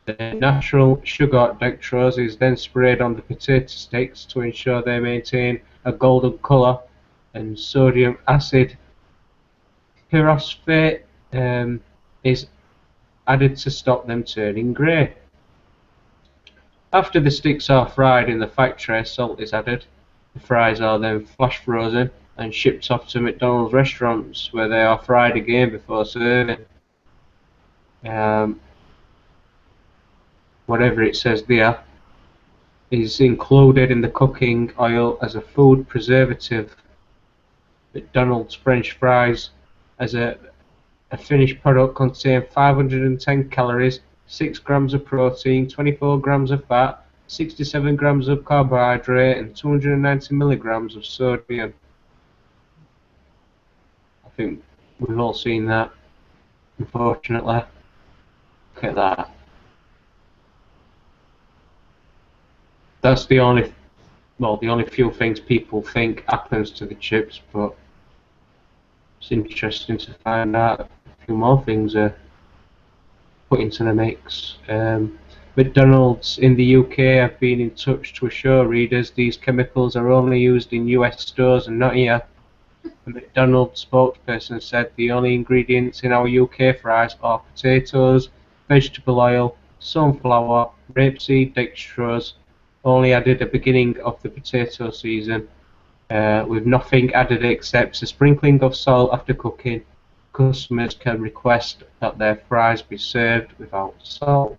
The natural sugar dextrose is then sprayed on the potato sticks to ensure they maintain a golden colour, and sodium acid pyrophosphate is added to stop them turning grey. After the sticks are fried in the factory, salt is added. The fries are then flash frozen and shipped off to McDonald's restaurants, where they are fried again before serving. Whatever it says there is included in the cooking oil as a food preservative. McDonald's French fries as a finished product contain 510 calories, 6 grams of protein, 24 grams of fat, 67 grams of carbohydrate, and 290 milligrams of sodium. I think we've all seen that, unfortunately. Look at that. That's the only few things people think happens to the chips, but it's interesting to find out a few more things are put into the mix. McDonald's in the UK have been in touch to assure readers these chemicals are only used in US stores and not here. The McDonald's spokesperson said the only ingredients in our UK fries are potatoes, vegetable oil, sunflower, rapeseed dextrose, only added at the beginning of the potato season, with nothing added except a sprinkling of salt after cooking. Customers can request that their fries be served without salt.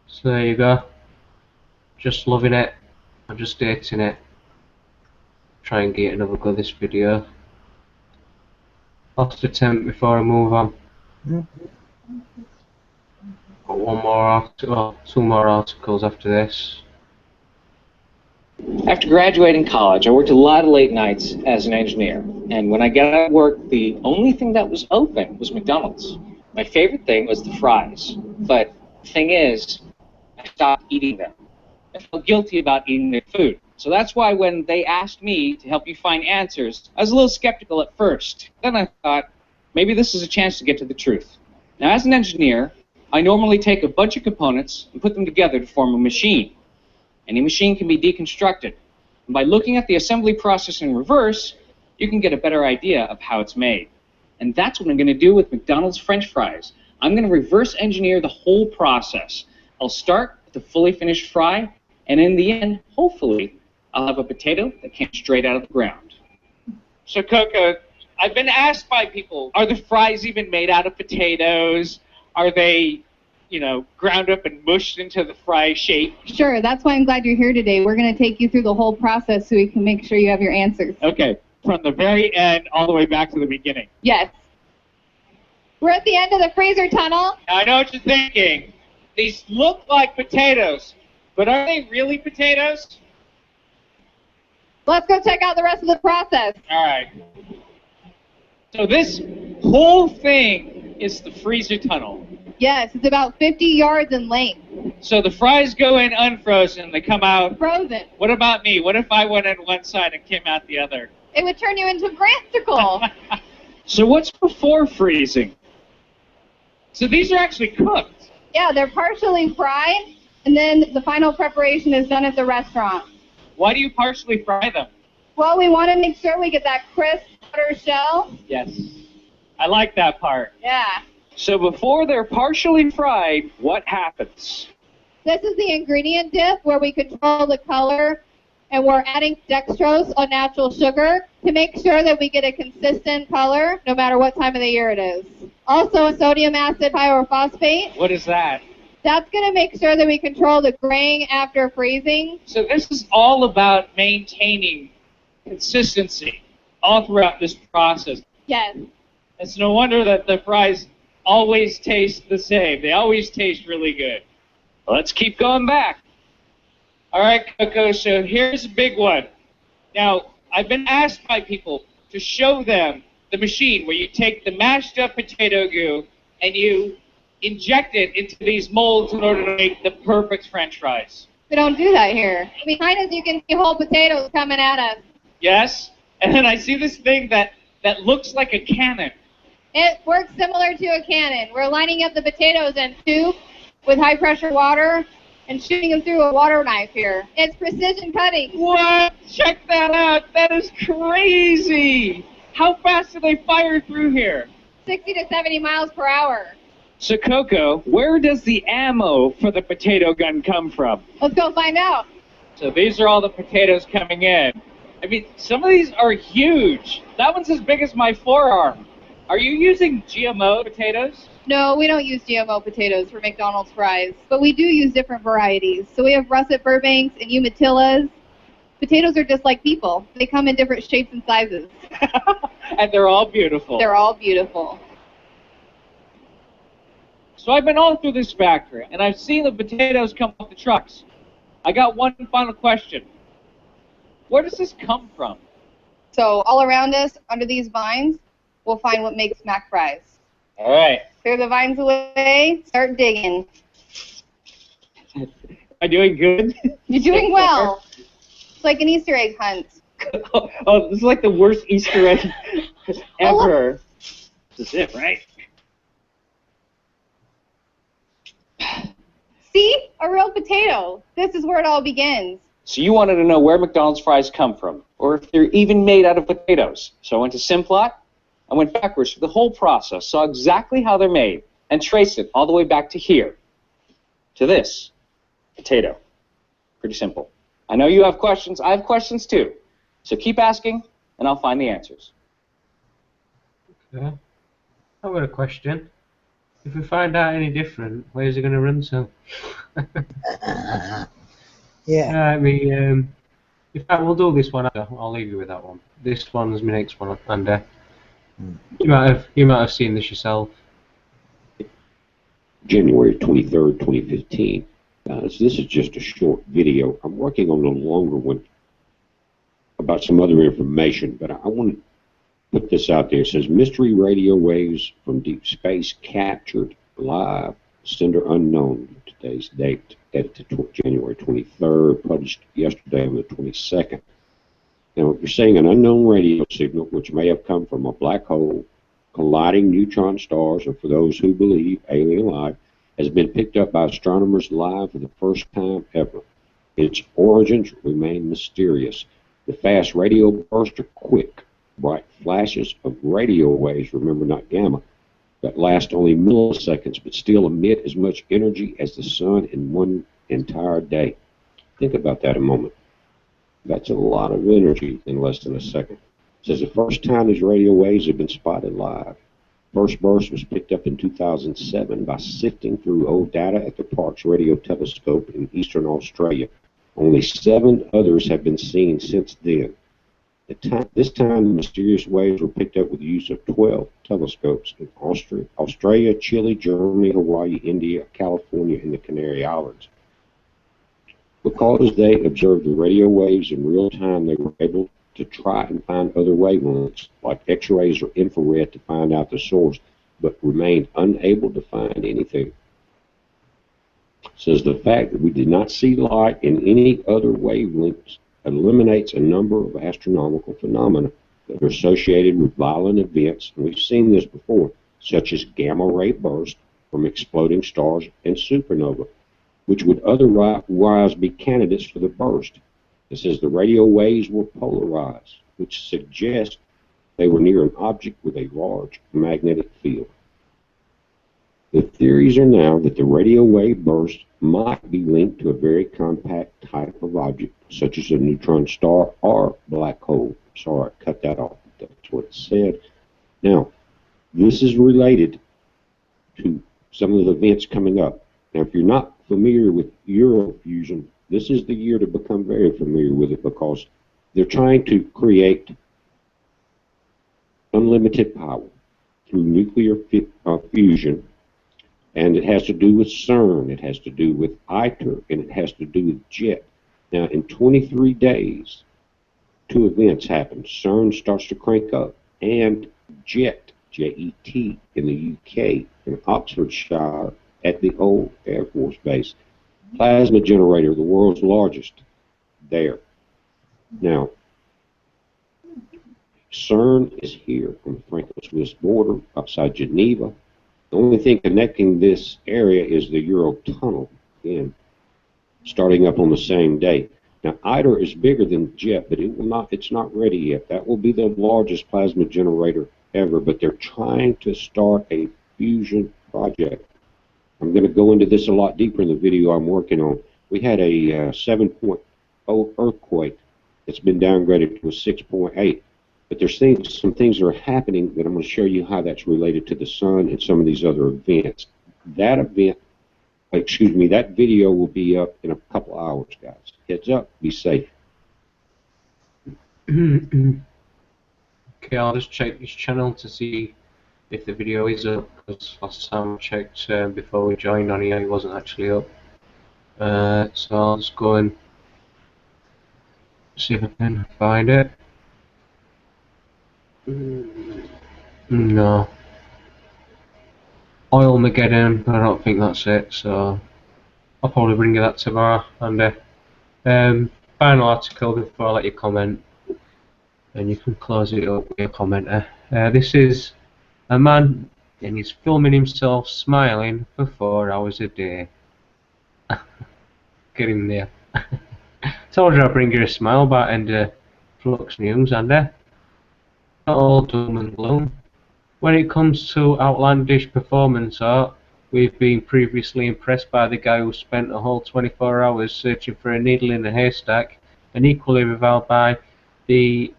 So there you go. Just loving it. I'm just dating it. Try and get another go this video. Last attempt before I move on. Got one more article, two more articles after this. After graduating college, I worked a lot of late nights as an engineer. And when I got out of work, the only thing that was open was McDonald's. My favorite thing was the fries. But the thing is, I stopped eating them. I felt guilty about eating their food. So that's why when they asked me to help you find answers, I was a little skeptical at first. Then I thought, maybe this is a chance to get to the truth. Now, as an engineer, I normally take a bunch of components and put them together to form a machine. Any machine can be deconstructed. And by looking at the assembly process in reverse, you can get a better idea of how it's made. And that's what I'm going to do with McDonald's French fries. I'm going to reverse engineer the whole process. I'll start with the fully finished fry, and in the end, hopefully, I'll have a potato that came straight out of the ground. So, Coco, I've been asked by people, are the fries even made out of potatoes? Are they, ground up and mushed into the fry shape? Sure, that's why I'm glad you're here today. We're going to take you through the whole process so we can make sure you have your answers. Okay, from the very end all the way back to the beginning. Yes. We're at the end of the freezer tunnel. I know what you're thinking. These look like potatoes, but are they really potatoes? Let's go check out the rest of the process. All right. So this whole thing is the freezer tunnel. Yes, it's about 50 yards in length. So the fries go in unfrozen, they come out frozen. What about me? What if I went in one side and came out the other? It would turn you into a grandsicle. So what's before freezing? So these are actually cooked. Yeah, they're partially fried, and then the final preparation is done at the restaurant. Why do you partially fry them? Well, we want to make sure we get that crisp outer shell. Yes. I like that part. Yeah. So before they're partially fried, what happens? This is the ingredient dip where we control the color, and we're adding dextrose, a natural sugar, to make sure that we get a consistent color no matter what time of the year it is. Also, sodium acid pyrophosphate. What is that? That's going to make sure that we control the graying after freezing. So this is all about maintaining consistency all throughout this process. Yes. It's no wonder that the fries always taste the same. They always taste really good. Let's keep going back. All right, Coco, so here's a big one. Now, I've been asked by people to show them the machine where you take the mashed up potato goo and you inject it into these molds in order to make the perfect French fries. We don't do that here. Behind us, you can see whole potatoes coming at us. Yes, and then I see this thing that looks like a cannon. It works similar to a cannon. We're lining up the potatoes in tube with high-pressure water and shooting them through a water knife here. It's precision cutting. What? Check that out. That is crazy. How fast do they fire through here? 60 to 70 miles per hour. So, Coco, where does the ammo for the potato gun come from? Let's go find out. So these are all the potatoes coming in. I mean, some of these are huge. That one's as big as my forearm. Are you using GMO potatoes? No, we don't use GMO potatoes for McDonald's fries, but we do use different varieties. So we have russet Burbanks and Umatillas. Potatoes are just like people. They come in different shapes and sizes. And they're all beautiful. They're all beautiful. So I've been all through this factory, and I've seen the potatoes come off the trucks. I got one final question. Where does this come from? So all around us, under these vines, we'll find what makes mac fries. All right. Clear the vines away, start digging. Am I doing good? You're doing well. It's like an Easter egg hunt. Oh, this is like the worst Easter egg ever. This is it, right? See? A real potato. This is where it all begins. So you wanted to know where McDonald's fries come from, or if they're even made out of potatoes. So I went to Simplot. I went backwards through the whole process, saw exactly how they're made, and traced it all the way back to here, to this potato. Pretty simple. I know you have questions. I have questions too. So keep asking, and I'll find the answers. Okay. I've got a question. If we find out any different, where's it going to run to? Yeah. In fact, we'll do this one. I'll leave you with that one. This one's my next one, and you might have seen this yourself. January 23rd, 2015. Guys, this is just a short video. I'm working on a longer one about some other information, but I want to put this out there. It says, mystery radio waves from deep space captured live, sender unknown. Today's date, dated to January 23rd, published yesterday on the 22nd. Now, you're seeing an unknown radio signal, which may have come from a black hole, colliding neutron stars, or for those who believe alien life, has been picked up by astronomers live for the first time ever. Its origins remain mysterious. The fast radio bursts are quick, bright flashes of radio waves, remember not gamma, that last only milliseconds but still emit as much energy as the sun in one entire day. Think about that a moment. That's a lot of energy in less than a second. It says the first time these radio waves have been spotted live. First burst was picked up in 2007 by sifting through old data at the Parkes Radio Telescope in eastern Australia. Only 7 others have been seen since then. This time, the mysterious waves were picked up with the use of 12 telescopes in Australia, Chile, Germany, Hawaii, India, California, and the Canary Islands. Because they observed the radio waves in real time, they were able to try and find other wavelengths, like X-rays or infrared, to find out the source, but remained unable to find anything. It says the fact that we did not see light in any other wavelengths eliminates a number of astronomical phenomena that are associated with violent events, and we've seen this before, such as gamma-ray bursts from exploding stars and supernova, which would otherwise be candidates for the burst. It says the radio waves were polarized, which suggests they were near an object with a large magnetic field. The theories are now that the radio wave burst might be linked to a very compact type of object, such as a neutron star or black hole. Sorry, I cut that off. That's what it said. Now, this is related to some of the events coming up. Now, if you're not familiar with Eurofusion, this is the year to become very familiar with it, because they're trying to create unlimited power through nuclear fusion, and it has to do with CERN, it has to do with ITER, and it has to do with JET. Now, in 23 days, 2 events happen. CERN starts to crank up, and JET, J-E-T, in the UK, in Oxfordshire, at the old Air Force Base. Plasma generator, the world's largest, there. Now, CERN is here on the Franco-Swiss border, outside Geneva. The only thing connecting this area is the Eurotunnel, again, starting up on the same day. Now, ITER is bigger than JET, but it's not ready yet. That will be the largest plasma generator ever, but they're trying to start a fusion project. I'm going to go into this a lot deeper in the video I'm working on. We had a 7.0 earthquake that's been downgraded to a 6.8. But there's some things that are happening that I'm going to show you how that's related to the sun and some of these other events. That video will be up in a couple hours, guys. Heads up, be safe. Okay, I'll just check this channel to see if the video is up, because last time I checked before we joined on here, it wasn't actually up. So I'll just go and see if I can find it. No. Oilmageddon, I don't think that's it, so I'll probably bring you that tomorrow. And final article before I let you comment, and you can close it up with your commenter. This is a man, and he's filming himself smiling for 4 hours a day. Get in there. Told you I'd bring you a smile back into Flux News, and not all doom and gloom. When it comes to outlandish performance art, we've been previously impressed by the guy who spent a whole 24 hours searching for a needle in a haystack, and equally reviled by the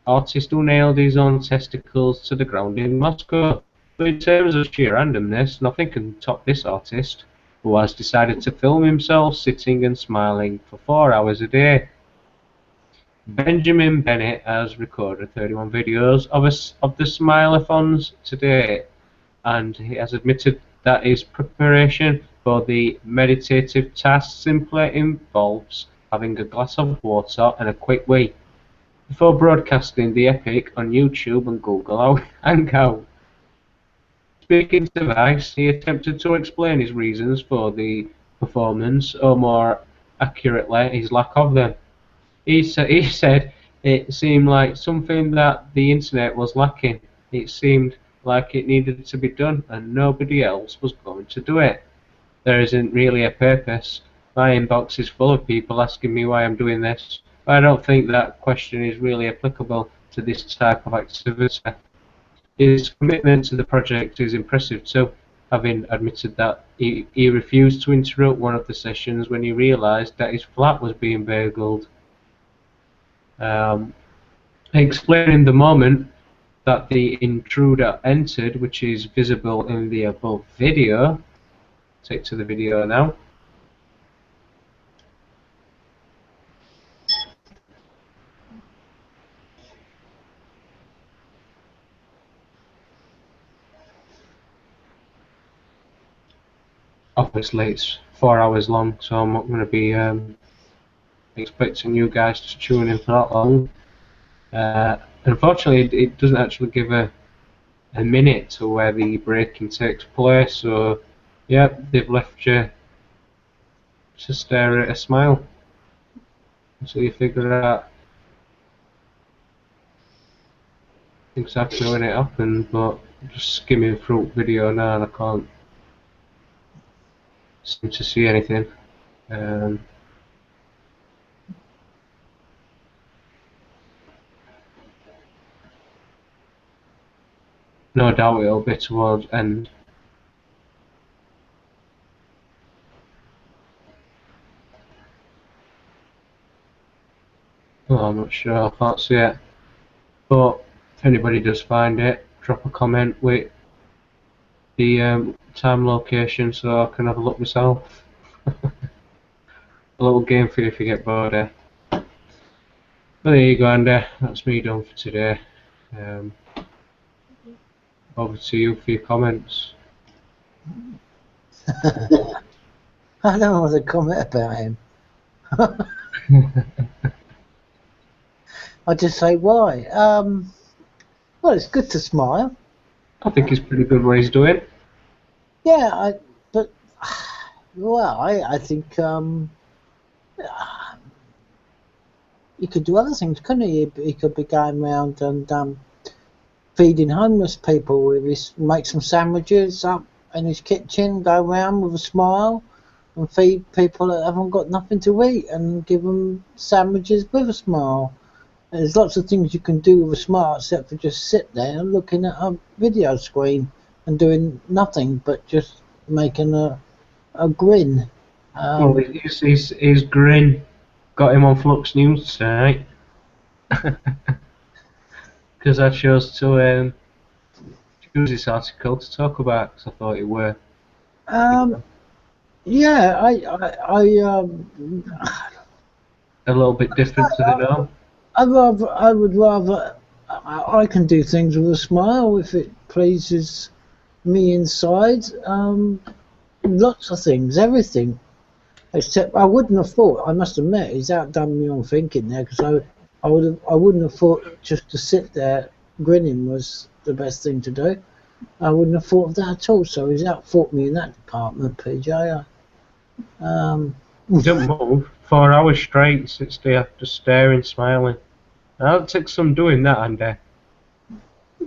artist who nailed his own testicles to the ground in Moscow. But in terms of sheer randomness, nothing can top this artist, who has decided to film himself sitting and smiling for 4 hours a day. Benjamin Bennett has recorded 31 videos of the Smile-a-thons to date, and he has admitted that his preparation for the meditative task simply involves having a glass of water and a quick wee before broadcasting the epic on YouTube and Google Hangout. Speaking to Vice, he attempted to explain his reasons for the performance, or more accurately, his lack of them. He said it seemed like something that the internet was lacking. It seemed like it needed to be done, and nobody else was going to do it. There isn't really a purpose. My inbox is full of people asking me why I'm doing this, but I don't think that question is really applicable to this type of activity. His commitment to the project is impressive too, having admitted that he refused to interrupt one of the sessions when he realised that his flat was being burgled. Explaining the moment that the intruder entered, which is visible in the above video. Take to the video now. Obviously it's 4 hours long, so I'm not going to be expecting you guys to tune in for that long. Unfortunately, it doesn't actually give a minute to where the breaking takes place, so yeah, they've left you to stare at a smile until you figure out exactly when it happened. But I'm just skimming through video now and I can't seem to see anything. No doubt it'll be towards end. Oh, I'm not sure, I can't see it. But if anybody does find it, drop a comment with the time location so I can have a look myself. A little game for you if you get bored there. But there you go, Andy. That's me done for today. Over to you for your comments. I don't know what to comment about him. I just say why. Well, it's good to smile. I think it's pretty good what he's doing. Yeah, I think he could do other things, couldn't he? He could be going around and feeding homeless people. Make some sandwiches up in his kitchen, go around with a smile and feed people that haven't got nothing to eat and give them sandwiches with a smile. There's lots of things you can do with a smile except for just sit there looking at a video screen and doing nothing but just making a grin. Well, his grin got him on Flux News tonight. Because I chose to choose this article to talk about, because I thought it were. Yeah, a little bit different to the norm. I would rather. I can do things with a smile if it pleases me inside. Lots of things, everything. Except I wouldn't have thought. I must admit, he's outdone me on thinking there, because I wouldn't have thought just to sit there grinning was the best thing to do. I wouldn't have thought of that at all. So he's outthought me in that department, PJ. Don't move. 4 hours straight, sits there just staring, smiling. That'll take some doing that, Andy.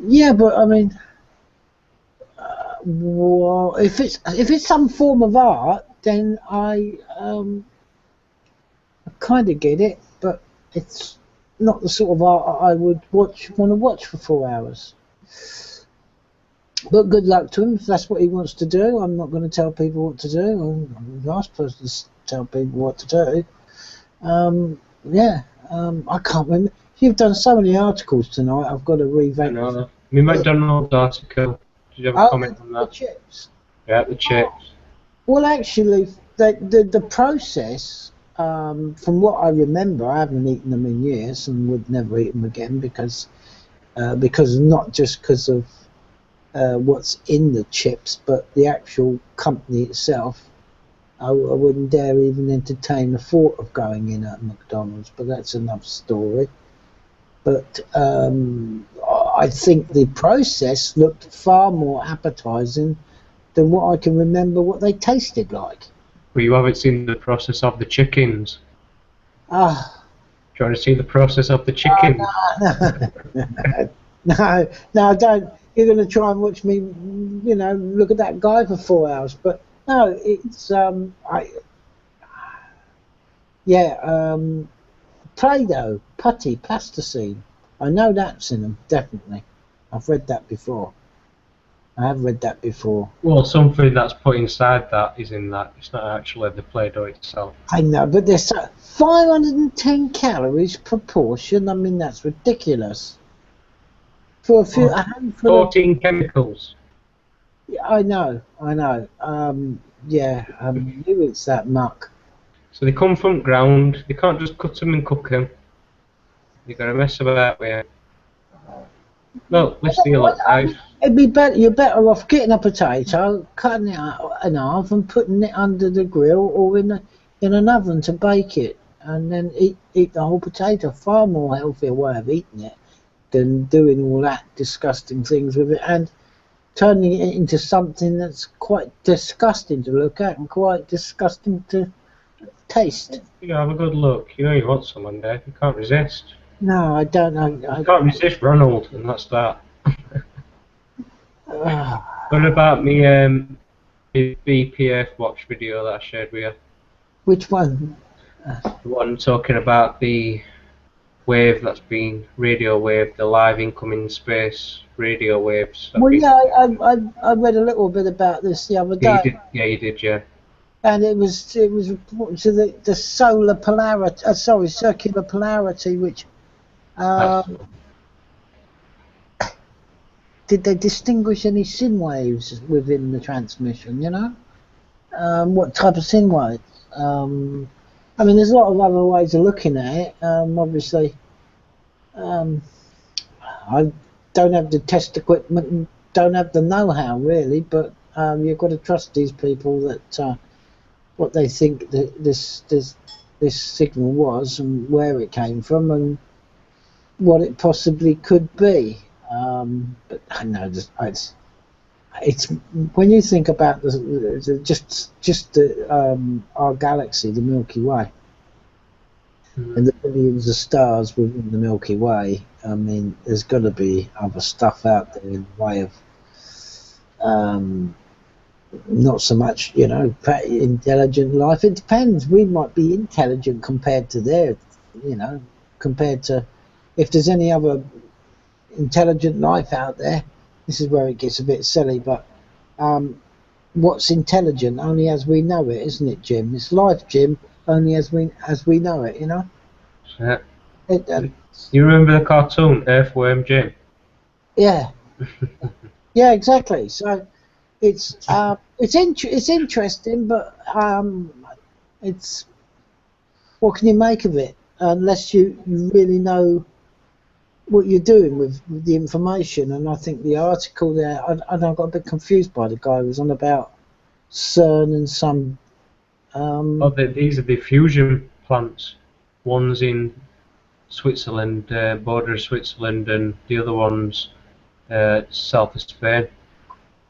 Yeah, but I mean, well, if it's some form of art, then I kind of get it, but it's not the sort of art I would want to watch for 4 hours. But good luck to him if that's what he wants to do. I'm not going to tell people what to do. I'm the last person to tell people what to do. I can't remember. You've done so many articles tonight. I've got to revamp. I know. My McDonald's article. Did you have a comment on that? The chips. Yeah, the chips. Well, actually, the process, from what I remember, I haven't eaten them in years and would never eat them again because not just because of what's in the chips, but the actual company itself. I wouldn't dare even entertain the thought of going in at McDonald's, but that's another story. But I think the process looked far more appetising than what I can remember what they tasted like. Well, you haven't seen the process of the chickens. Ah. Do you want to see the process of the chickens? No, don't. You're going to try and watch me, look at that guy for 4 hours. But no, it's Play-Doh, putty, plasticine. I know that's in them, definitely. I've read that before. I have read that before. Well, something that's put inside that is in that. It's not actually the Play-Doh itself. I know, but there's 510 calories per portion. I mean, that's ridiculous. For a handful 14 chemicals. Yeah, I know. Who eats that muck? So they come from ground. They can't just cut them and cook them. You've got to mess about with it. No, let's deal with it. It'd be better. You're better off getting a potato, cutting it in half, and putting it under the grill or in an oven to bake it, and then eat the whole potato. Far more healthier way of eating it than doing all that disgusting things with it and turning it into something that's quite disgusting to look at and quite disgusting to taste. You have a good look. You know you want someone there. You can't resist. No, I don't know. I can't resist Ronald, and that's that. What about me BPF watch video that I shared with you? Which one? The one talking about the wave that's been radio wave, the live incoming space radio waves. Well, I read a little bit about this the other day. You did, yeah. And it was reported to the solar polarity, circular polarity, which did they distinguish any sin waves within the transmission? What type of sin waves? I mean, there's a lot of other ways of looking at it. Obviously, I don't have the test equipment and don't have the know-how really, but you've got to trust these people that what they think that this signal was and where it came from and what it possibly could be. But I know it's when you think about our galaxy, the Milky Way, and the billions of stars within the Milky Way. I mean, there's got to be other stuff out there in the way of not so much, intelligent life. It depends. We might be intelligent compared to compared to if there's any other intelligent life out there. This is where it gets a bit silly, but what's intelligent only as we know it, isn't it, Jim? It's life, Jim, only as we know it, Yeah. You remember the cartoon Earthworm Jim? Yeah. Yeah, exactly. So it's interesting, but it's what can you make of it unless you really know what you're doing with the information. And I think the article there, I got a bit confused by the guy who was on about CERN and some. These are the fusion plants. One's in Switzerland, border of Switzerland, and the other one's south of Spain.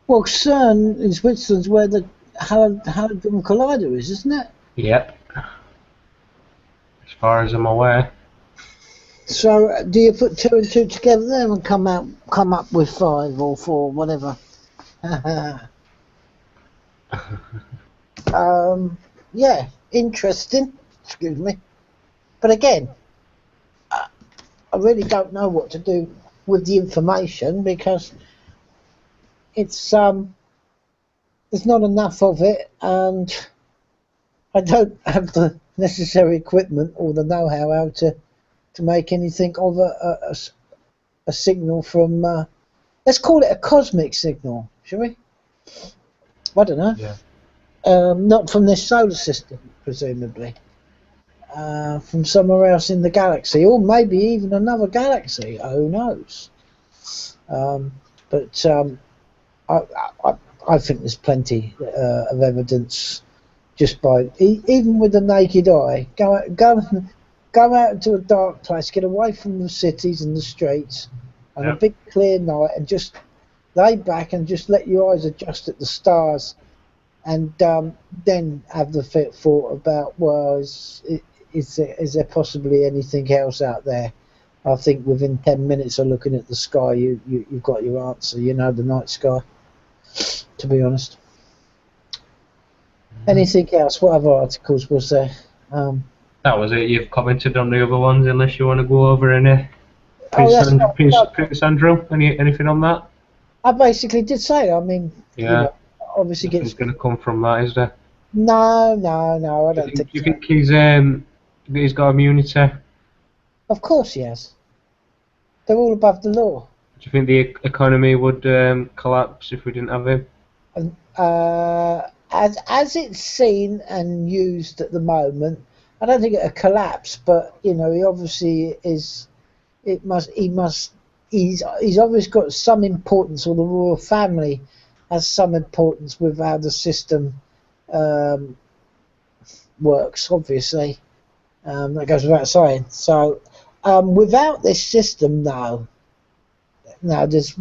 Well, CERN in Switzerland's where the Hadron Collider is, isn't it? Yep. As far as I'm aware. So, do you put 2 and 2 together then and come up with 5 or 4, whatever? Yeah, interesting. Excuse me. But again, I really don't know what to do with the information because there's not enough of it, and I don't have the necessary equipment or the know-how to make anything of a signal from. Let's call it a cosmic signal, shall we? I don't know. Yeah. Not from this solar system, presumably. From somewhere else in the galaxy, or maybe even another galaxy. Who knows? But I think there's plenty of evidence just by even with the naked eye. Go out into a dark place, get away from the cities and the streets, on a big clear night, and just lay back and just let your eyes adjust at the stars, and then have the thought about, well, is there possibly anything else out there? I think within 10 minutes of looking at the sky, you've got your answer. The night sky. To be honest. Anything else? What other articles was there? That was it. You've commented on the other ones, unless you want to go over any. Prince Andrew. Anything on that? I basically did say. I mean, yeah. Obviously, nothing's going to come from that, is there? No. I don't think. Do you think he's got immunity? Of course he has. They're all above the law. Do you think the economy would collapse if we didn't have him? As it's seen and used at the moment, I don't think it'll collapse. But he obviously is. He's obviously got some importance, or the royal family has some importance with how the system works. Obviously, that goes without saying. So, without this system, no, there's,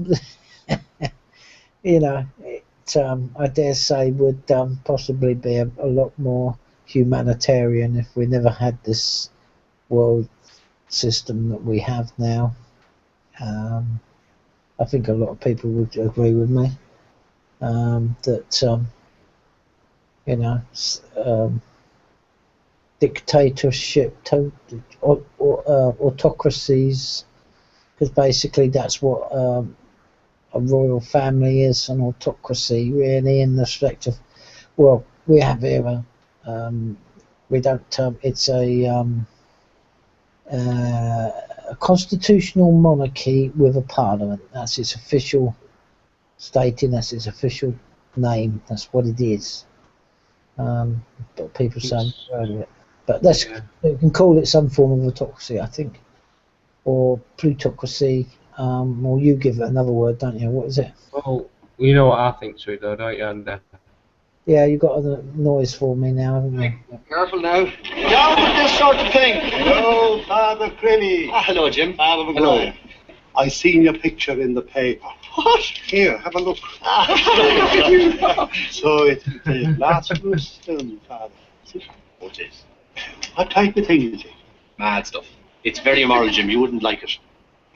I dare say would possibly be a lot more humanitarian if we never had this world system that we have now. I think a lot of people would agree with me that dictatorship, autocracies, because basically that's what a royal family is, an autocracy really, in the respect of, well, we have here we don't it's a constitutional monarchy with a parliament. That's its official stating, that's its official name, that's what it is. But people say it. But you can call it some form of autocracy, I think, or plutocracy, or you give it another word, don't you? What is it? Well, you know what I think to it though, don't you? And yeah, you got a noise for me now, haven't you? Careful now. Down with this sort of thing. Hello, Father Crilly. Hello, Jim. Father McGuire. I seen your picture in the paper. What? Here, have a look. So it's the Lazarus film, Father. What is? What type of thing is it? Mad stuff. It's very immoral, Jim. You wouldn't like it.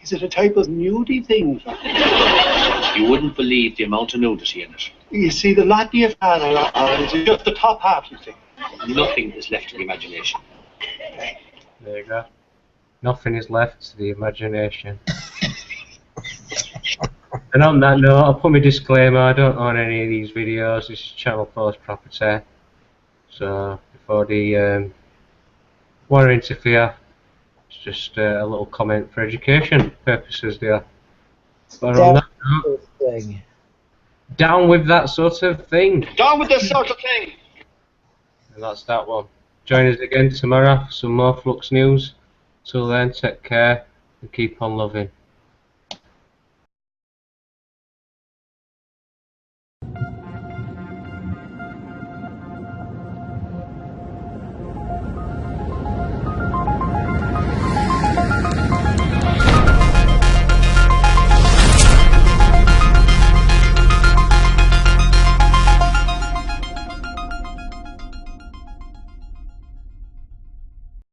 Is it a type of nudie thing, Father? You wouldn't believe the amount of nudity in it. You see the lot, dear Father, or is it just the top half, you think? Nothing is left to the imagination. There you go. Nothing is left to the imagination. And on that note, I'll put my disclaimer, I don't own any of these videos, this is Channel 4's property. So, before the want to interfere, it's just a little comment for education purposes there. But on that note, down with that sort of thing. Down with this sort of thing! And that's that one. Join us again tomorrow for some more Flux news. Till then, take care and keep on loving.